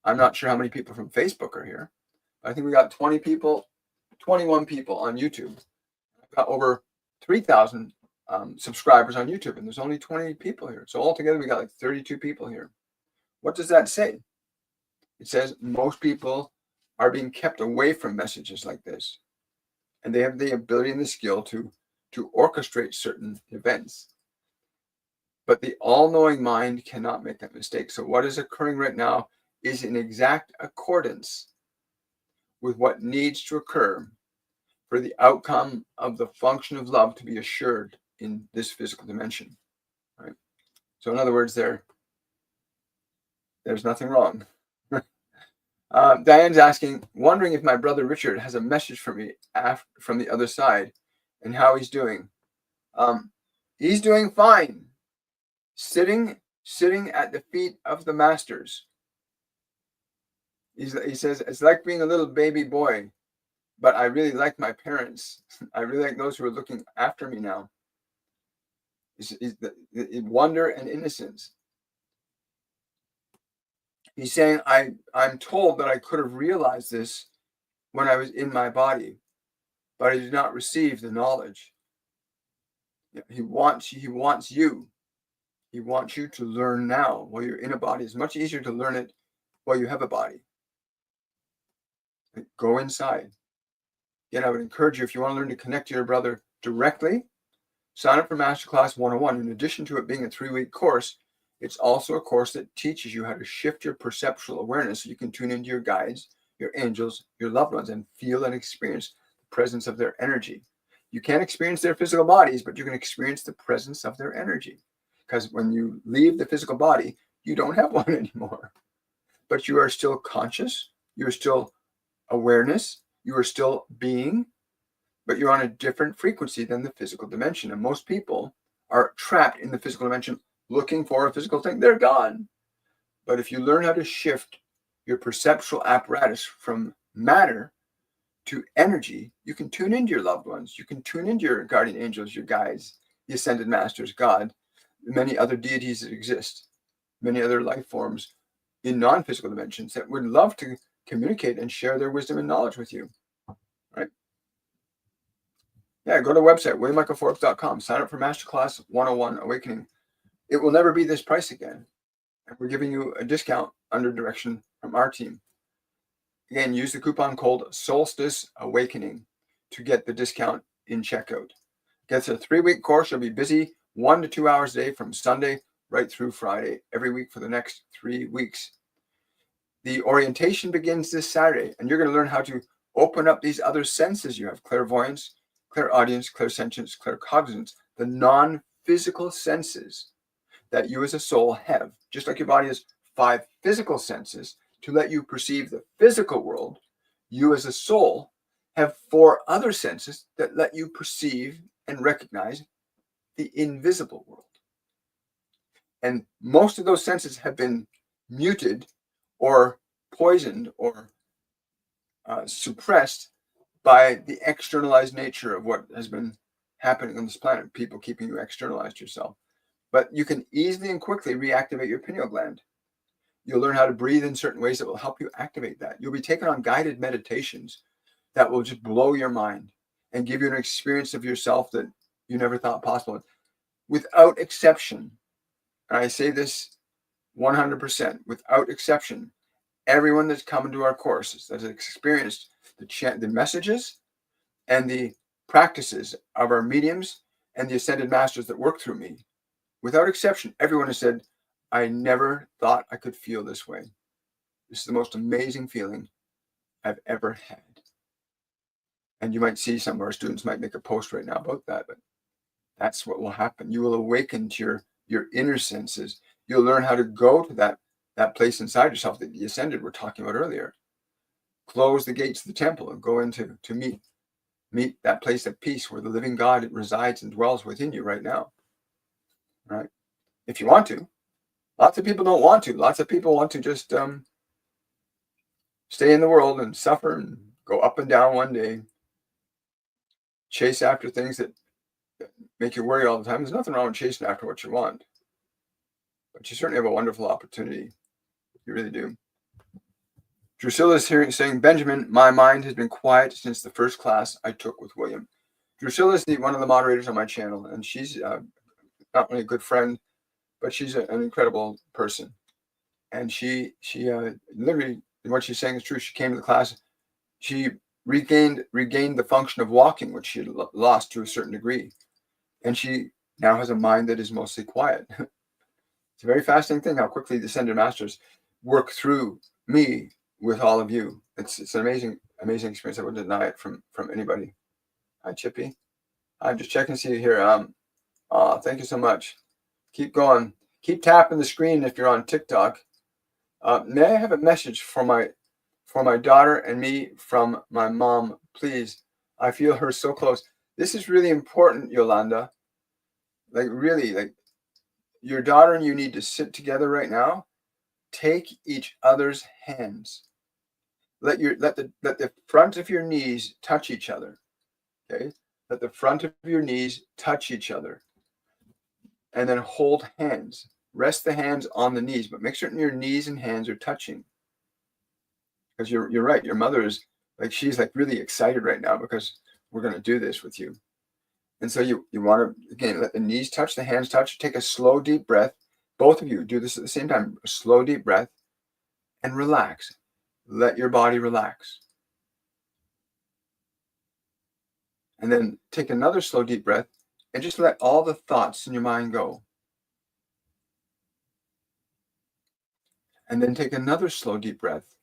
I'm not sure how many people from Facebook are here. I think we got 21 people on YouTube. I've got over 3,000 subscribers on YouTube, and there's only 20 people here. So altogether, we got like 32 people here. What does that say? It says most people are being kept away from messages like this, and they have the ability and the skill to orchestrate certain events. But the all-knowing mind cannot make that mistake. So what is occurring right now is in exact accordance with what needs to occur for the outcome of the function of love to be assured in this physical dimension. Right? So in other words, there's nothing wrong. Diane's asking, wondering if my brother Richard has a message for me from the other side and how he's doing. He's doing fine. Sitting at the feet of the masters. He says, it's like being a little baby boy, but I really like my parents. I really like those who are looking after me now. It's wonder and innocence. He's saying, I'm told that I could have realized this when I was in my body, but I did not receive the knowledge. He wants you. He wants you to learn now while you're in a body. It's much easier to learn it while you have a body. Go inside. Again, I would encourage you, if you want to learn to connect to your brother directly, sign up for Masterclass 101. In addition to it being a 3-week course, it's also a course that teaches you how to shift your perceptual awareness so you can tune into your guides, your angels, your loved ones, and feel and experience the presence of their energy. You can't experience their physical bodies, but you can experience the presence of their energy. Because when you leave the physical body, you don't have one anymore. But you are still conscious, you're still awareness, you are still being, but you're on a different frequency than the physical dimension. And most people are trapped in the physical dimension looking for a physical thing. They're gone. But if you learn how to shift your perceptual apparatus from matter to energy, you can tune into your loved ones. You can tune into your guardian angels, your guides, the ascended masters, God, many other deities that exist, many other life forms in non-physical dimensions that would love to communicate and share their wisdom and knowledge with you. Right? Yeah, go to the website, WilliamMichaelForbes.com. Sign up for Masterclass 101 Awakening. It will never be this price again. And we're giving you a discount under direction from our team. Again, use the coupon code Solstice Awakening to get the discount in checkout. It's a 3-week course. You'll be busy 1 to 2 hours a day from Sunday right through Friday, every week for the next 3 weeks. The orientation begins this Saturday, and you're going to learn how to open up these other senses you have: clairvoyance, clairaudience, clairsentience, claircognizance, the non-physical senses that you as a soul have. Just like your body has 5 physical senses to let you perceive the physical world, you as a soul have 4 other senses that let you perceive and recognize the invisible world. And most of those senses have been muted or poisoned or suppressed by the externalized nature of what has been happening on this planet, people keeping you externalized yourself. But you can easily and quickly reactivate your pineal gland. You'll learn how to breathe in certain ways that will help you activate that. You'll be taken on guided meditations that will just blow your mind and give you an experience of yourself that you never thought possible. Without exception, and I say this 100%, without exception, everyone that's come into our courses that has experienced the messages and the practices of our mediums and the ascended masters that work through me, without exception, everyone has said, I never thought I could feel this way. This is the most amazing feeling I've ever had. And you might see some of our students might make a post right now about that, but that's what will happen. You will awaken to your inner senses. You'll learn how to go to that place inside yourself that the ascended were talking about earlier. Close the gates of the temple and go into to meet that place of peace where the living God resides and dwells within you right now. Right? If you want to. Lots of people don't want to. Lots of people want to just stay in the world and suffer and go up and down one day, chase after things that make you worry all the time. There's nothing wrong with chasing after what you want, but you certainly have a wonderful opportunity. You really do. Drusilla is here saying, Benjamin, my mind has been quiet since the first class I took with William. Drusilla is one of the moderators on my channel, and she's not only a good friend, but she's an incredible person. And she literally, what she's saying is true. She came to the class. She regained the function of walking, which she had lost to a certain degree. And she now has a mind that is mostly quiet. It's a very fascinating thing how quickly the ascended masters work through me with all of you. It's an amazing experience. I wouldn't deny it from anybody. Hi, Chippy. I'm just checking to see you here. Thank you so much. Keep going. Keep tapping the screen if you're on TikTok. May I have a message for my daughter and me from my mom, please? I feel her so close. This is really important, Yolanda. Like really, like your daughter and you need to sit together right now. Take each other's hands. Let the front of your knees touch each other. Okay? Let the front of your knees touch each other. And then hold hands. Rest the hands on the knees, but make certain your knees and hands are touching. Because you're right. Your mother is like, she's like really excited right now because we're going to do this with you. And so you want to, again, let the knees touch, the hands touch. Take a slow, deep breath. Both of you do this at the same time. A slow, deep breath and relax. Let your body relax. And then take another slow, deep breath and just let all the thoughts in your mind go. And then take another slow, deep breath.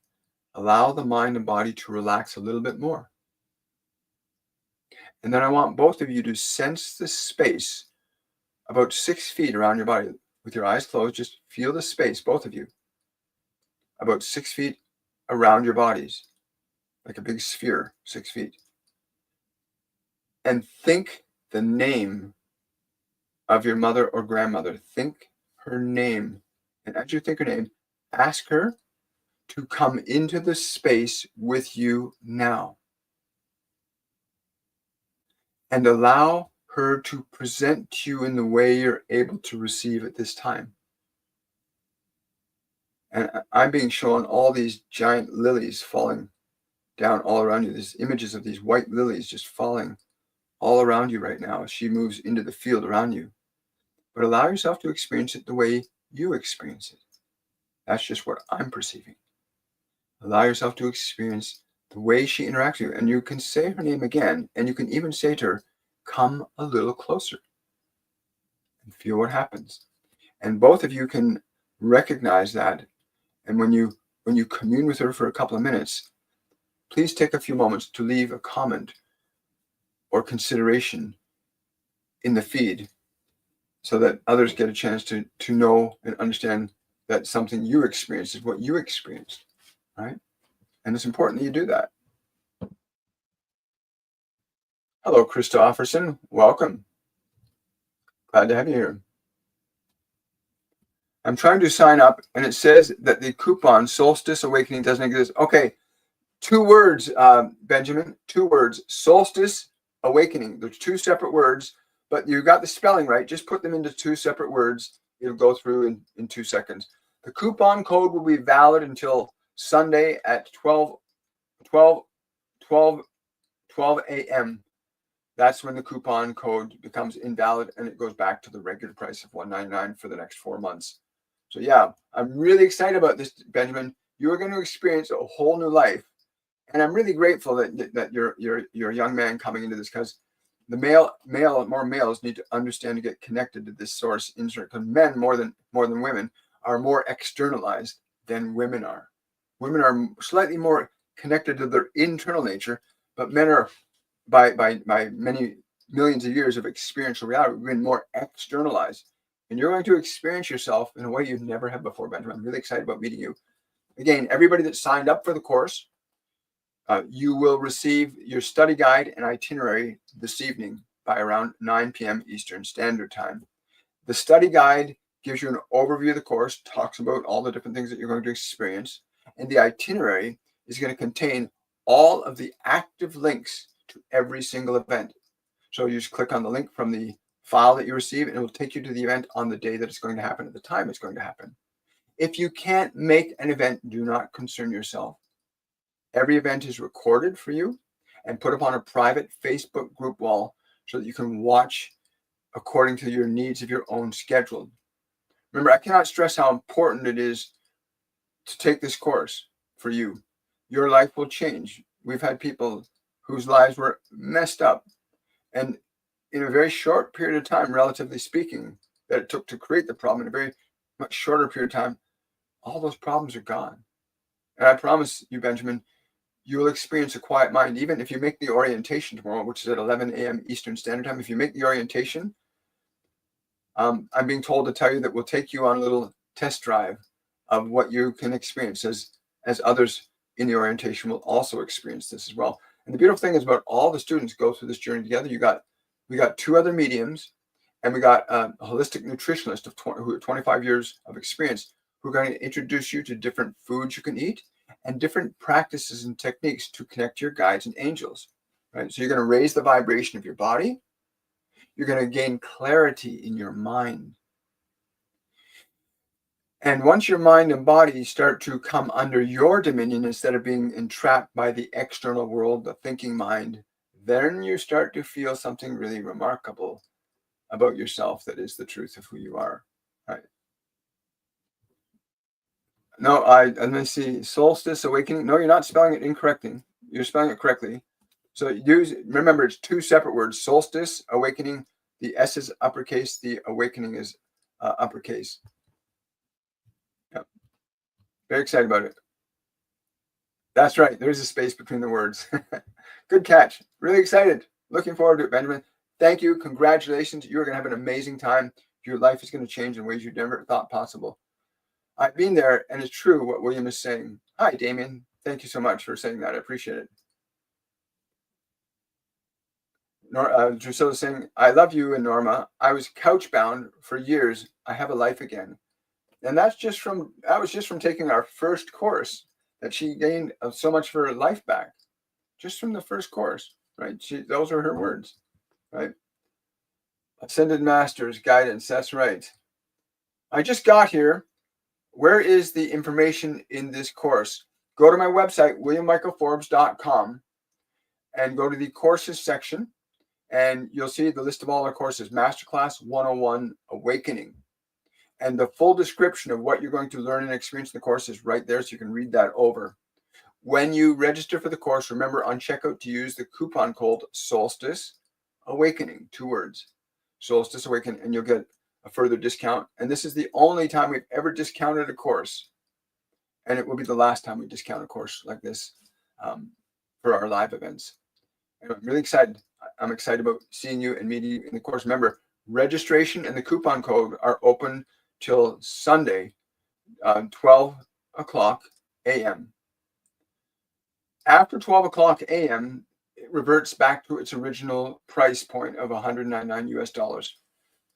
Allow the mind and body to relax a little bit more. And then I want both of you to sense the space about 6 feet around your body. With your eyes closed, just feel the space, both of you, about 6 feet around your bodies, like a big sphere, 6 feet. And think the name of your mother or grandmother. Think her name. And as you think her name, ask her to come into the space with you now. And allow her to present to you in the way you're able to receive at this time. And I'm being shown all these giant lilies falling down all around you. There's images of these white lilies just falling all around you right now as she moves into the field around you. But allow yourself to experience it the way you experience it. That's just what I'm perceiving. Allow yourself to experience the way she interacts with you. And you can say her name again, and you can even say to her, come a little closer and feel what happens. And both of you can recognize that. And when you commune with her for a couple of minutes, please take a few moments to leave a comment or consideration in the feed so that others get a chance to know and understand that something you experienced is what you experienced, right? And it's important that you do that. Hello, Christofferson. Welcome. Glad to have you here. I'm trying to sign up, and it says that the coupon Solstice Awakening doesn't exist. Okay, 2 words, Benjamin, 2 words, Solstice Awakening. There's 2 separate words, but you got the spelling right. Just put them into 2 separate words. It'll go through in 2 seconds. The coupon code will be valid until Sunday at 12 a.m. That's when the coupon code becomes invalid, and it goes back to the regular price of $199 for the next 4 months. So yeah, I'm really excited about this, Benjamin. You're going to experience a whole new life. And I'm really grateful that you're a young man coming into this, because the more males need to understand to get connected to this source insert, because men more than women are more externalized than women are. Women are slightly more connected to their internal nature, but men are by many millions of years of experiential reality, we've been more externalized. And you're going to experience yourself in a way you've never had before, Benjamin. I'm really excited about meeting you. Again, everybody that signed up for the course, you will receive your study guide and itinerary this evening by around 9 p.m. Eastern Standard Time. The study guide gives you an overview of the course, talks about all the different things that you're going to experience, and the itinerary is going to contain all of the active links to every single event. So you just click on the link from the file that you receive, and it will take you to the event on the day that it's going to happen, at the time it's going to happen. If you can't make an event, do not concern yourself. Every event is recorded for you and put up on a private Facebook group wall so that you can watch according to your needs of your own schedule. Remember, I cannot stress how important it is to take this course for you. Your life will change. We've had people whose lives were messed up, and in a very short period of time, relatively speaking, that it took to create the problem, in a very much shorter period of time, all those problems are gone. And I promise you, Benjamin, you will experience a quiet mind. Even if you make the orientation tomorrow, which is at 11 a.m. Eastern Standard Time, if you make the orientation, I'm being told to tell you that we'll take you on a little test drive of what you can experience, as others in the orientation will also experience this as well. And the beautiful thing is, about all the students go through this journey together. We got 2 other mediums, and we got a holistic nutritionist who have 25 years of experience, who are going to introduce you to different foods you can eat and different practices and techniques to connect your guides and angels. Right? So you're going to raise the vibration of your body. You're going to gain clarity in your mind. And once your mind and body start to come under your dominion, instead of being entrapped by the external world, the thinking mind, then you start to feel something really remarkable about yourself that is the truth of who you are. Right? No, let me see. Solstice Awakening. No, you're not spelling it incorrectly. You're spelling it correctly. So remember, it's 2 separate words. Solstice Awakening. The S is uppercase. The awakening is uppercase. Yeah. Very excited about it. That's right. There's a space between the words. Good catch. Really excited. Looking forward to it, Benjamin. Thank you. Congratulations. You're going to have an amazing time. Your life is going to change in ways you never thought possible. I've been there, and it's true what William is saying. Hi, Damien. Thank you so much for saying that. I appreciate it. Drusilla's saying, I love you and Norma. I was couch-bound for years. I have a life again. And that was just from taking our first course, that she gained so much of her life back. Just from the first course, right? Those are her words, right? Ascended Masters guidance. That's right. I just got here. Where is the information in this course? Go to my website, williammichaelforbes.com, and go to the courses section, and you'll see the list of all our courses. Masterclass 101 Awakening. And the full description of what you're going to learn and experience in the course is right there, so you can read that over. When you register for the course, remember on checkout to use the coupon code Solstice Awakening, 2 words, Solstice Awakening, and you'll get a further discount. And this is the only time we've ever discounted a course, and it will be the last time we discount a course like this for our live events. And I'm really excited. I'm excited about seeing you and meeting you in the course. Remember, registration and the coupon code are open till Sunday, 12 o'clock a.m. After 12 o'clock a.m., it reverts back to its original price point of $199 US.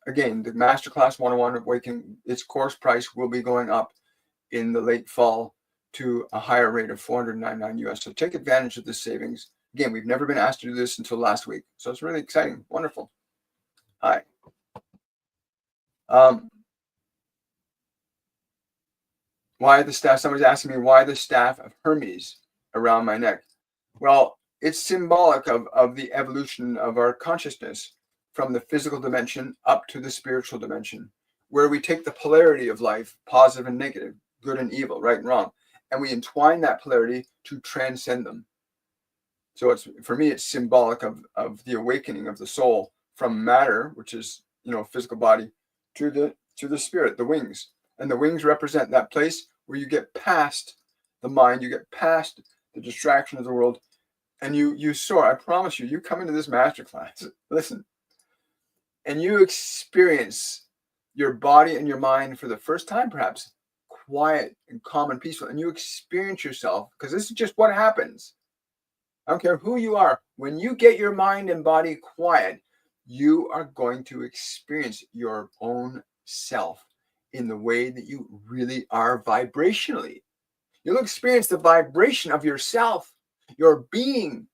again, the Masterclass 101 Awakening, its course price will be going up in the late fall to a higher rate of $499 US. So take advantage of this savings. Again, we've never been asked to do this until last week. So it's really exciting. Wonderful. Hi. Why the staff? Somebody's asking me why the staff of Hermes around my neck. Well, it's symbolic of the evolution of our consciousness from the physical dimension up to the spiritual dimension, where we take the polarity of life, positive and negative, good and evil, right and wrong, and we entwine that polarity to transcend them. So it's, for me, it's symbolic of the awakening of the soul from matter, which is, physical body, to the spirit, the wings. And the wings represent that place where you get past the mind, you get past the distraction of the world, and you soar. I promise you, you come into this masterclass, listen, and you experience your body and your mind for the first time, perhaps, quiet and calm and peaceful, and you experience yourself, because this is just what happens. I don't care who you are. When you get your mind and body quiet, you are going to experience your own self in the way that you really are vibrationally. You'll experience the vibration of yourself, your being,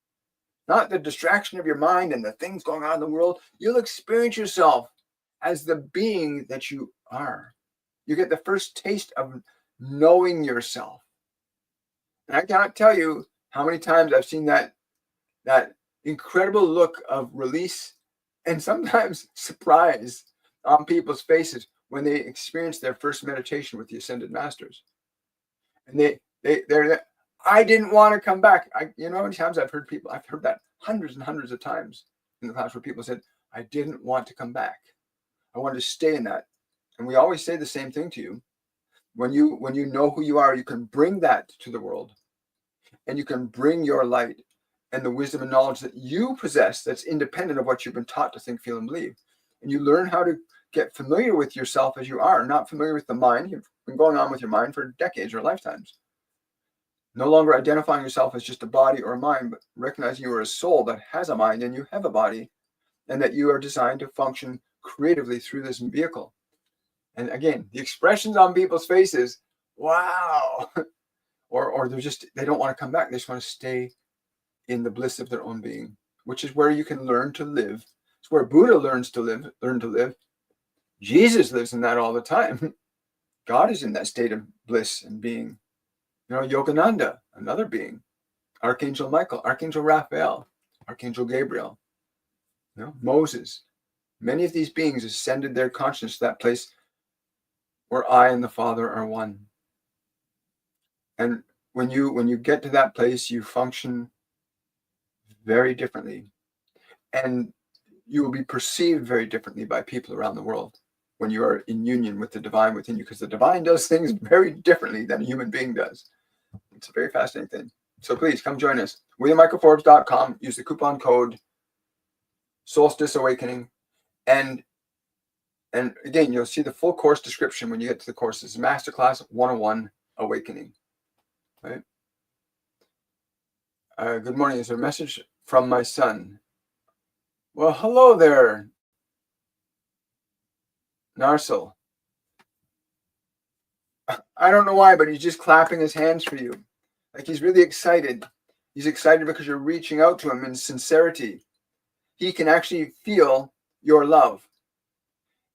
not the distraction of your mind and the things going on in the world. You'll experience yourself as the being that you are. You get the first taste of knowing yourself. And I cannot tell you how many times I've seen that incredible look of release and sometimes surprise on people's faces when they experience their first meditation with the Ascended Masters. And they're I didn't want to come back. You know how many times I've heard that hundreds and hundreds of times in the class where people said, I didn't want to come back. I wanted to stay in that. And we always say the same thing to you. When you know who you are, you can bring that to the world, and you can bring your light and the wisdom and knowledge that you possess that's independent of what you've been taught to think, feel, and believe. And you learn how to get familiar with yourself as you are, not familiar with the mind. You've been going on with your mind for decades or lifetimes. No longer identifying yourself as just a body or a mind, but recognizing you are a soul that has a mind and you have a body, and that you are designed to function creatively through this vehicle. And again, the expressions on people's faces, wow, or they don't want to come back. They just want to stay in the bliss of their own being, which is where you can learn to live. It's where Buddha learn to live. Jesus lives in that all the time. God is in that state of bliss and being. Yogananda, another being. Archangel Michael, Archangel Raphael, Archangel Gabriel, Moses. Many of these beings ascended their consciousness to that place where I and the Father are one. And when you get to that place, you function very differently, and you will be perceived very differently by people around the world when you are in union with the divine within you, because the divine does things very differently than a human being does. It's a very fascinating thing. So please come join us. WilliamMichaelForbes.com. Use the coupon code Solstice Awakening, and again, you'll see the full course description when you get to the courses. Masterclass 101 Awakening. Right? Good morning. Is there a message from my son? Well, hello there, Narsil. I don't know why, but he's just clapping his hands for you. Like he's really excited. He's excited because you're reaching out to him in sincerity. He can actually feel your love,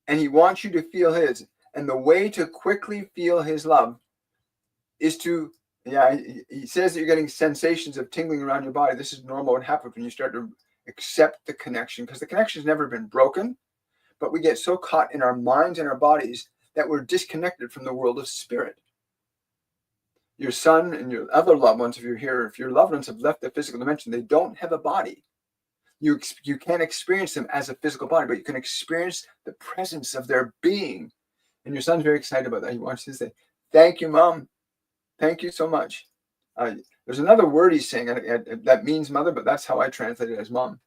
and he wants you to feel his. And the way to quickly feel his love is to, he says that you're getting sensations of tingling around your body. This is normal. What happens when you start to accept the connection, because the connection has never been broken, but we get so caught in our minds and our bodies that we're disconnected from the world of spirit. Your son and your other loved ones, if you're here, if your loved ones have left the physical dimension, they don't have a body. You can't experience them as a physical body, but you can experience the presence of their being. And your son's very excited about that. He wants to say, thank you, Mom. Thank you so much. There's another word he's saying that means mother, but that's how I translate it as mom.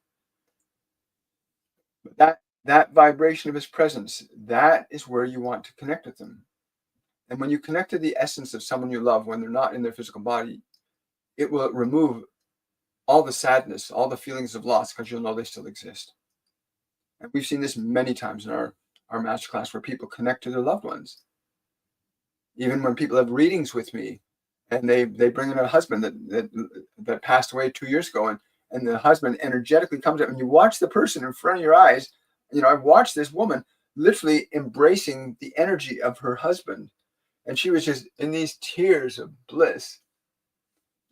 But that vibration of his presence, that is where you want to connect with them. And when you connect to the essence of someone you love when they're not in their physical body, it will remove all the sadness, all the feelings of loss, because you'll know they still exist. And we've seen this many times in our our masterclass where people connect to their loved ones. Even when people have readings with me and they bring in a husband that passed away 2 years ago, and the husband energetically comes up and you watch the person in front of your eyes. I've watched this woman literally embracing the energy of her husband, and she was just in these tears of bliss.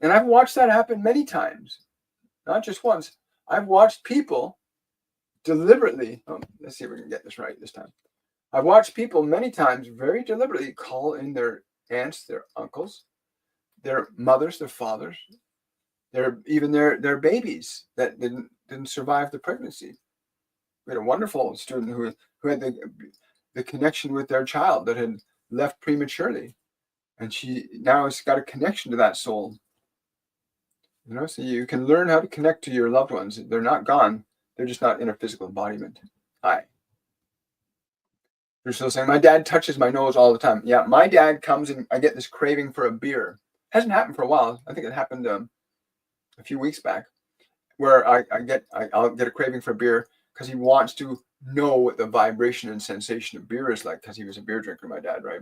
And I've watched that happen many times, not just once. I've watched people deliberately, let's see if we can get this right this time. I've watched people many times very deliberately call in their aunts, their uncles, their mothers, their fathers, even their babies that didn't survive the pregnancy. We had a wonderful student who had the connection with their child that had left prematurely, and she now has got a connection to that soul. So you can learn how to connect to your loved ones. They're not gone. They're just not in a physical embodiment. Hi. You're still saying, my dad touches my nose all the time. Yeah, my dad comes and I get this craving for a beer. Hasn't happened for a while. I think it happened a few weeks back, where I'll get a craving for beer because he wants to know what the vibration and sensation of beer is like, because he was a beer drinker, my dad, right?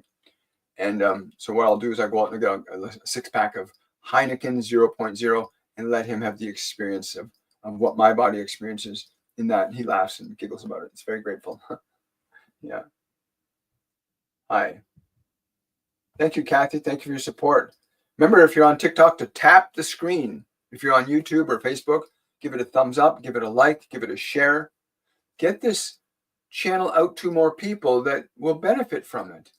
And so what I'll do is I go out and get a 6-pack of Heineken 0.0 and let him have the experience of what my body experiences in that. And he laughs and giggles about it. It's very grateful. Yeah. Hi. Thank you, Kathy. Thank you for your support. Remember, if you're on TikTok, to tap the screen. If you're on YouTube or Facebook, give it a thumbs up, give it a like, give it a share. Get this channel out to more people that will benefit from it.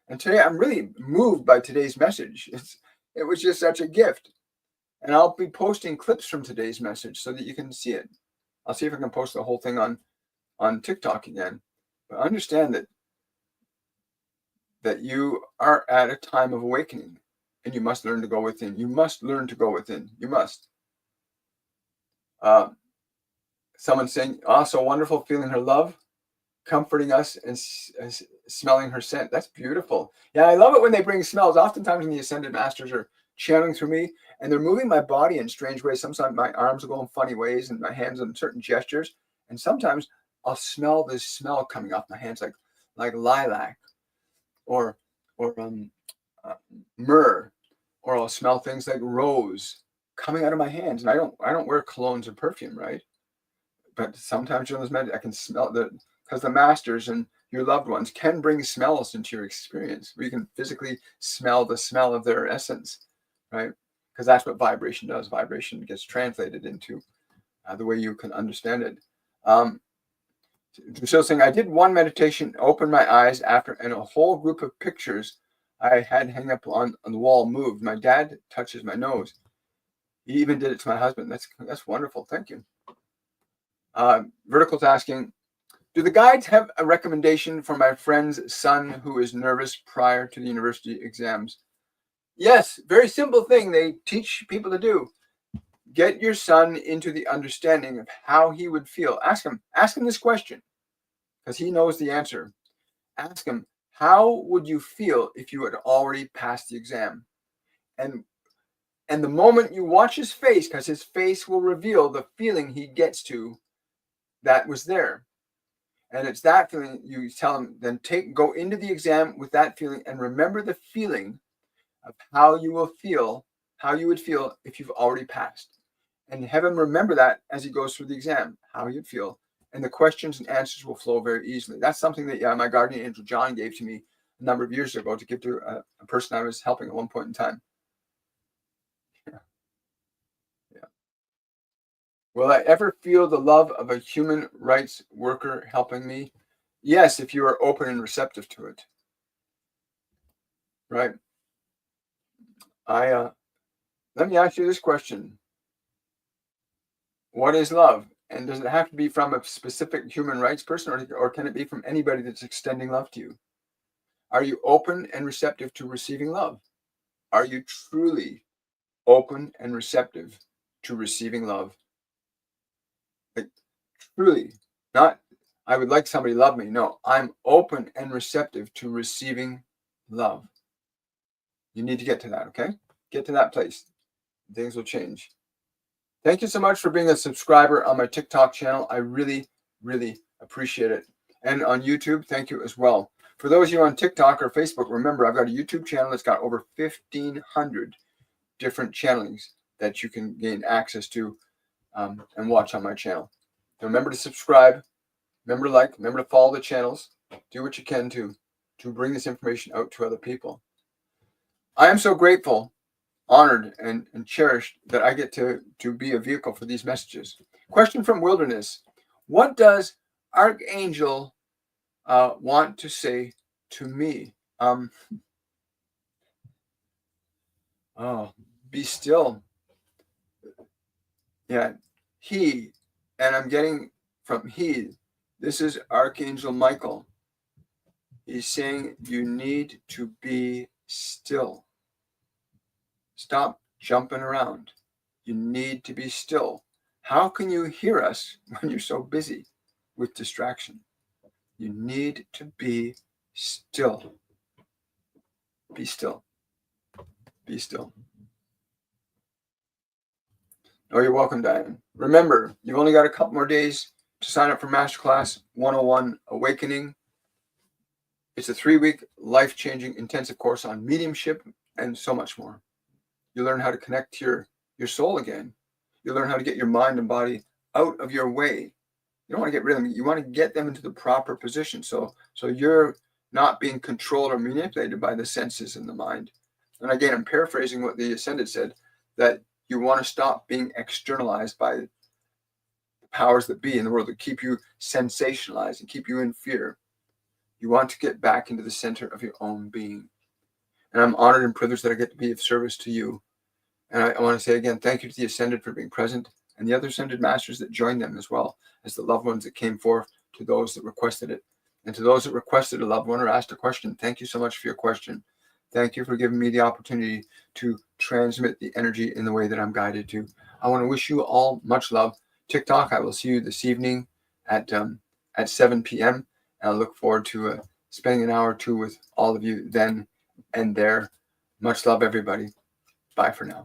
And today, I'm really moved by today's message. It was just such a gift. And I'll be posting clips from today's message so that you can see it. I'll see if I can post the whole thing on TikTok again. But understand that you are at a time of awakening, and you must learn to go within. You must learn to go within. You must. Someone saying, oh, so wonderful feeling her love, comforting us, and smelling her scent. That's beautiful. Yeah, I love it when they bring smells. Oftentimes when the Ascended Masters are channeling through me, and they're moving my body in strange ways. Sometimes my arms will go in funny ways, and my hands in certain gestures. And sometimes I'll smell this smell coming off my hands, like lilac, or myrrh, or I'll smell things like rose coming out of my hands. And I don't wear colognes or perfume, right? But sometimes during those meditations, I can smell because the masters and your loved ones can bring smells into your experience where you can physically smell the smell of their essence, right? Because that's what vibration does. Vibration gets translated into the way you can understand it. So saying, I did one meditation, opened my eyes after, and a whole group of pictures I had hang up on the wall moved. My dad touches my nose. He even did it to my husband. That's wonderful. Thank you. Vertical's asking, do the guides have a recommendation for my friend's son who is nervous prior to the university exams? Yes, very simple thing they teach people to do. Get your son into the understanding of how he would feel. Ask him this question, because he knows the answer. Ask him, how would you feel if you had already passed the exam? And the moment you watch his face, because his face will reveal the feeling he gets to that was there. And it's that feeling you tell him, then go into the exam with that feeling and remember the feeling of how you would feel if you've already passed. And have him remember that as he goes through the exam, how you'd feel. And the questions and answers will flow very easily. That's something that my guardian angel John gave to me a number of years ago to give to a person I was helping at one point in time. Yeah. Will I ever feel the love of a human rights worker helping me? Yes, if you are open and receptive to it. Right. Let me ask you this question. What is love? And does it have to be from a specific human rights person, or can it be from anybody that's extending love to you? Are you open and receptive to receiving love? Are you truly open and receptive to receiving love? Like, truly, not, I would like somebody to love me. No, I'm open and receptive to receiving love. You need to get to that, okay? Get to that place. Things will change. Thank you so much for being a subscriber on my TikTok channel. I really, really appreciate it. And on YouTube, thank you as well. For those of you on TikTok or Facebook, remember, I've got a YouTube channel that's got over 1,500 different channelings that you can gain access to and watch on my channel. So remember to subscribe, remember to like, remember to follow the channels. Do what you can to bring this information out to other people. I am so grateful, honored, and cherished that I get to be a vehicle for these messages. Question from Wilderness. What does Archangel want to say to me? Be still. Yeah, and I'm getting from this is Archangel Michael. He's saying you need to be still. Stop jumping around. You need to be still. How can you hear us when you're so busy with distraction? You need to be still. Be still. Be still. Oh, you're welcome, Diane. Remember, you've only got a couple more days to sign up for Masterclass 101 Awakening. It's a 3-week life-changing intensive course on mediumship and so much more. You learn how to connect to your soul again. You learn how to get your mind and body out of your way. You don't want to get rid of them. You want to get them into the proper position. So you're not being controlled or manipulated by the senses and the mind. And again, I'm paraphrasing what the Ascended said, that you want to stop being externalized by the powers that be in the world that keep you sensationalized and keep you in fear. You want to get back into the center of your own being. And I'm honored and privileged that I get to be of service to you. And I want to say again, thank you to the Ascended for being present and the other Ascended Masters that joined them, as well as the loved ones that came forth, to those that requested it. And to those that requested a loved one or asked a question, thank you so much for your question. Thank you for giving me the opportunity to transmit the energy in the way that I'm guided to. I want to wish you all much love. TikTok, I will see you this evening at 7 p.m. And I look forward to spending an hour or two with all of you then and there. Much love, everybody. Bye for now.